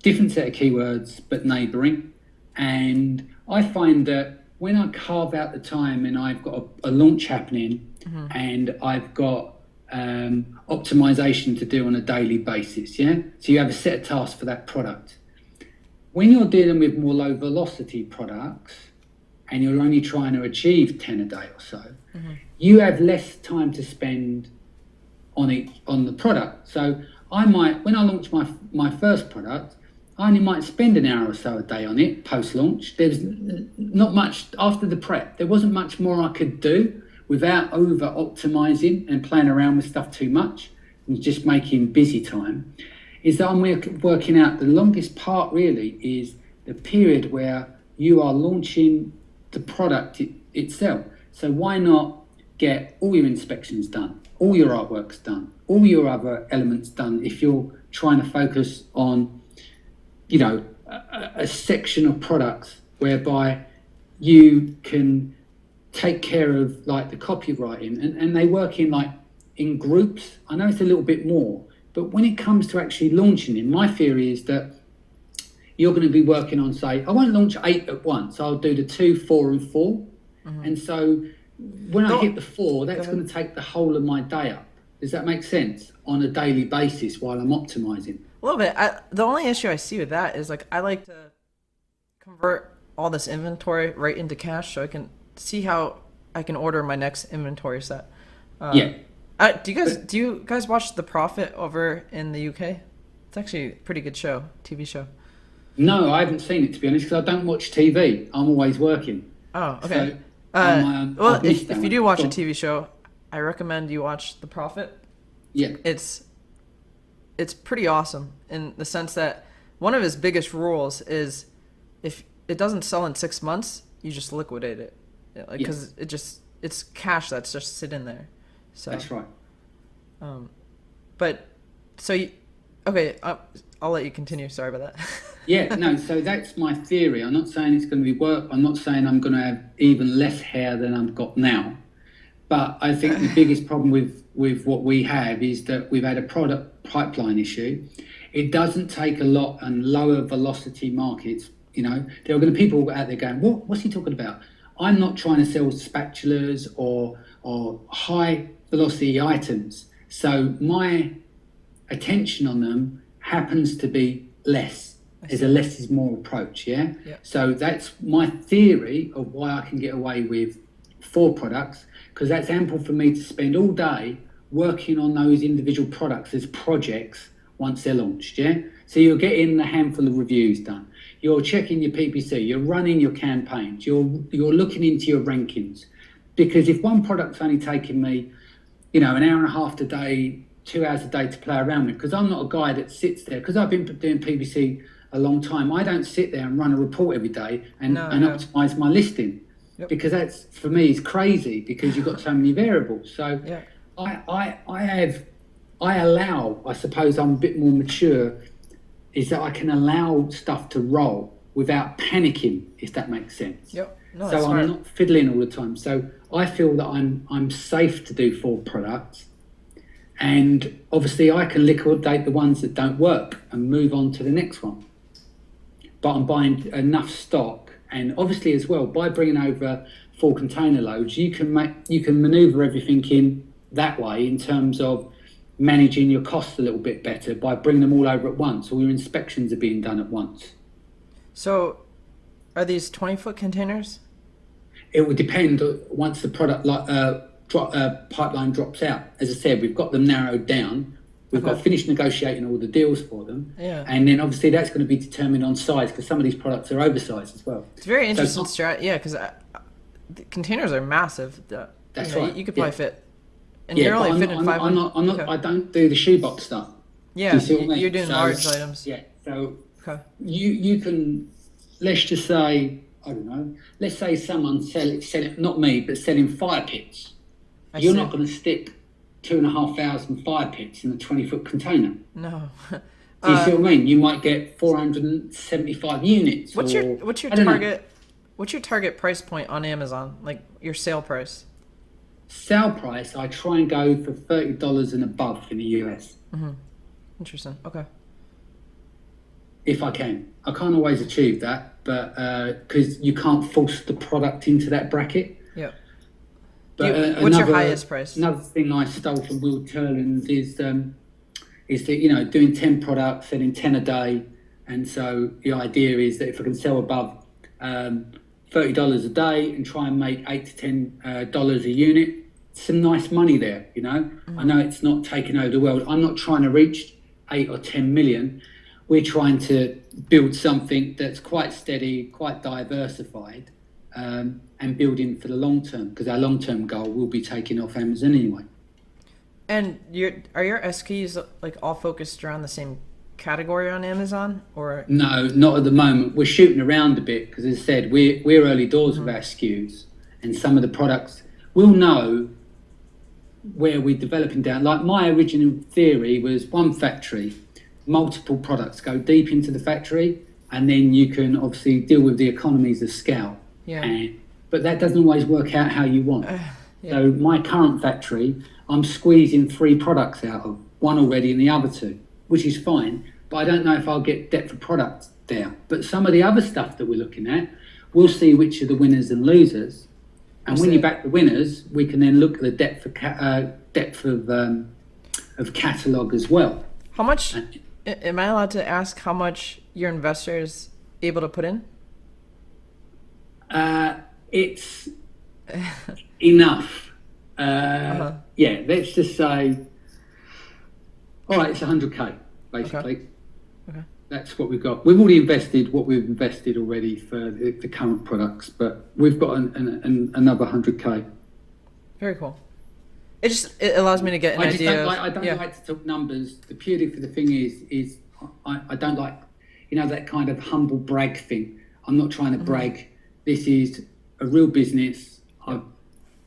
different set of keywords, but neighbouring. And I find that when I carve out the time and I've got a launch happening and I've got optimization to do on a daily basis, so you have a set of tasks for that product. When you're dealing with more low velocity products and you're only trying to achieve 10 a day or so, you have less time to spend on the product. So I might, when I launch my first product, I only might spend an hour or so a day on it post-launch. There's not much after the prep. There wasn't much more I could do without over-optimizing and playing around with stuff too much and just making busy time. Is that I'm working out the longest part really is the period where you are launching the product itself. So why not get all your inspections done, all your artworks done, all your other elements done if you're trying to focus on, a section of products whereby you can take care of like the copywriting and they work in groups. I know it's a little bit more, but when it comes to actually launching it, my theory is that you're going to be working on, say, I won't launch 8 at once. I'll do the 2, 4 and 4. And so when I hit the 4, that's going to take the whole of my day up. Does that make sense? On a daily basis while I'm optimizing. A little bit. The only issue I see with that is I like to convert all this inventory right into cash so I can see how I can order my next inventory set. Do you guys watch The Profit over in the UK? It's actually a pretty good show, TV show. No, I haven't seen it, to be honest, because I don't watch TV. I'm always working. Oh, okay. Well, I've missed if that you one. do watch Go a on. TV show, I recommend you watch The Prophet. Yeah, It's pretty awesome in the sense that one of his biggest rules is if it doesn't sell in 6 months, you just liquidate it, like yeah, because it's cash that's just sitting there. So, that's right. but so you, okay, I'll let you continue. Sorry about that. Yeah, no, so that's my theory. I'm not saying it's going to be work. I'm not saying I'm going to have even less hair than I've got now. But I think the biggest problem with what we have is that we've had a product pipeline issue. It doesn't take a lot on lower velocity markets. There are going to be people out there going, what's he talking about? I'm not trying to sell spatulas or high velocity items. So my attention on them happens to be less. There's a less is more approach, yeah? So that's my theory of why I can get away with 4 products, because that's ample for me to spend all day working on those individual products as projects once they're launched, yeah? So you're getting a handful of reviews done. You're checking your PPC, you're running your campaigns, you're looking into your rankings. Because if one product's only taking me, an hour and a half a day, 2 hours a day to play around with, because I'm not a guy that sits there, because I've been doing PPC a long time, I don't sit there and run a report every day and optimize my listing. Because that's, for me, is crazy, because you've got so many variables. So I allow, I suppose I'm a bit more mature, is that I can allow stuff to roll without panicking, if that makes sense. No, so I'm not fiddling all the time. So I feel that I'm safe to do 4 products. And obviously I can liquidate the ones that don't work and move on to the next one. But I'm buying enough stock, and obviously as well, by bringing over 4 container loads, you can maneuver everything in that way in terms of managing your costs a little bit better by bringing them all over at once. All your inspections are being done at once. So, are these 20-foot containers? It would depend once the product pipeline drops out. As I said, we've got them narrowed down. We've got finished negotiating all the deals for them. And then obviously that's going to be determined on size, because some of these products are oversized as well. It's very interesting strat. Yeah, because the containers are massive. That's right. You could probably fit, and you're only fitting 500. I don't do the shoebox stuff. Yeah, do you see what I mean? You're doing large items. Yeah. So you can, let's just say, I don't know, let's say someone selling, not me, but selling fire pits. You're not going to stick 2,500 fire pits in a 20-foot container. No. Do you see what I mean? You might get 475 units. What's your target? What's your target price point on Amazon? Like your sale price? Sale price, I try and go for $30 and above in the US. Interesting. Okay. If I can. I can't always achieve that, but because you can't force the product into that bracket. Yeah. But what's your highest price? Another thing I stole from Will Turlins is that, doing 10 products, selling 10 a day. And so the idea is that if I can sell above $30 a day and try and make $8 to $10 a unit, some nice money there, I know it's not taking over the world. I'm not trying to reach 8 or 10 million. We're trying to build something that's quite steady, quite diversified, and building for the long term, because our long-term goal will be taking off Amazon anyway. And are your SKUs like all focused around the same category on Amazon, or? No, not at the moment. We're shooting around a bit, because as I said, we're early doors with our SKUs, and some of the products we'll know where we're developing down. Like my original theory was one factory, multiple products, go deep into the factory, and then you can obviously deal with the economies of scale. But that doesn't always work out how you want. So my current factory, I'm squeezing 3 products out of, one already and the other 2, which is fine, but I don't know if I'll get depth of product there. But some of the other stuff that we're looking at, we'll see which are the winners and losers. And when you back the winners, we can then look at the depth of catalogue as well. How much, am I allowed to ask how much your investor is able to put in? It's enough. Yeah, let's just say, all right, it's 100K, basically. Okay. That's what we've got. We've already invested what we've invested already for the current products, but we've got another 100K. Very cool. It allows me to get an idea. I don't like to talk numbers. The beauty for the thing is I don't like, that kind of humble brag thing. I'm not trying to brag. This is a real business,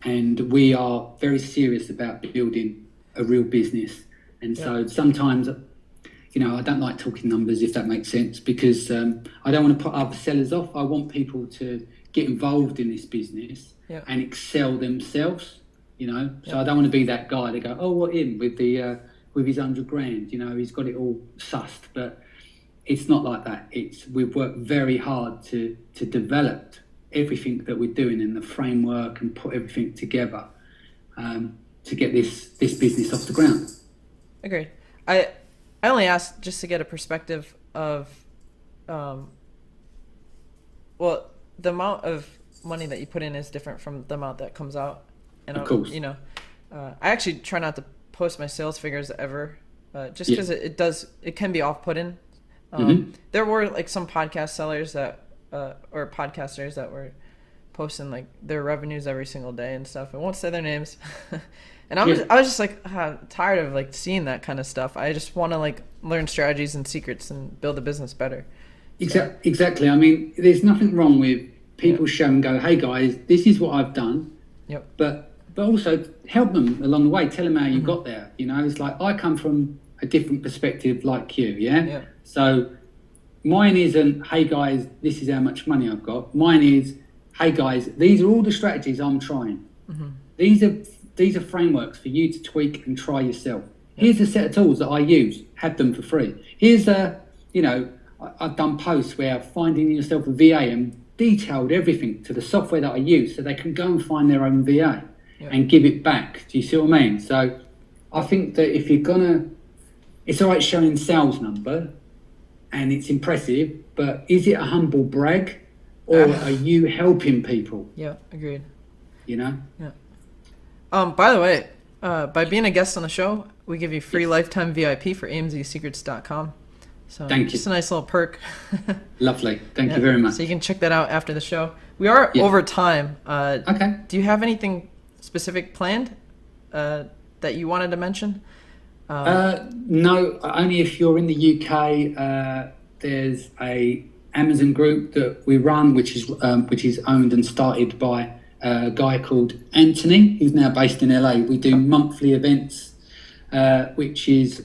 and we are very serious about building a real business. And so sometimes, I don't like talking numbers, if that makes sense, because I don't want to put other sellers off. I want people to get involved in this business and excel themselves. So I don't want to be that guy that go, oh, what him with his 100 grand, he's got it all sussed. But it's not like that. We've worked very hard to develop everything that we're doing in the framework and put everything together to get this business off the ground. Agreed. I only asked just to get a perspective of, the amount of money that you put in is different from the amount that comes out. And of course. I actually try not to post my sales figures ever, just because it can be off-putting. There were like some podcast sellers that or podcasters that were posting like their revenues every single day and stuff. I won't say their names. And I was just like tired of like seeing that kind of stuff. I just want to like learn strategies and secrets and build a business better. Exactly. I mean, there's nothing wrong with people show and go, hey guys, this is what I've done. Yep. But also help them along the way. Tell them how you got there. It's like I come from a different perspective like you. Yeah. So mine isn't, hey guys, this is how much money I've got. Mine is, hey guys, these are all the strategies I'm trying. These are frameworks for you to tweak and try yourself. Here's a set of tools that I use. Have them for free. Here's I've done posts where finding yourself a VA and detailed everything to the software that I use so they can go and find their own VA and give it back. Do you see what I mean? So I think that if you're it's all right showing sales number and it's impressive, but is it a humble brag or are you helping people? Yeah, agreed. Yeah. By the way, by being a guest on the show, we give you free lifetime VIP for amzsecrets.com. So thank you. Just a nice little perk. Lovely. Thank you very much. So you can check that out after the show. We are over time. Okay. Do you have anything specific planned that you wanted to mention? No, only if you're in the UK. There's a Amazon group that we run, which is owned and started by a guy called Anthony, who's now based in LA. We do monthly events, which is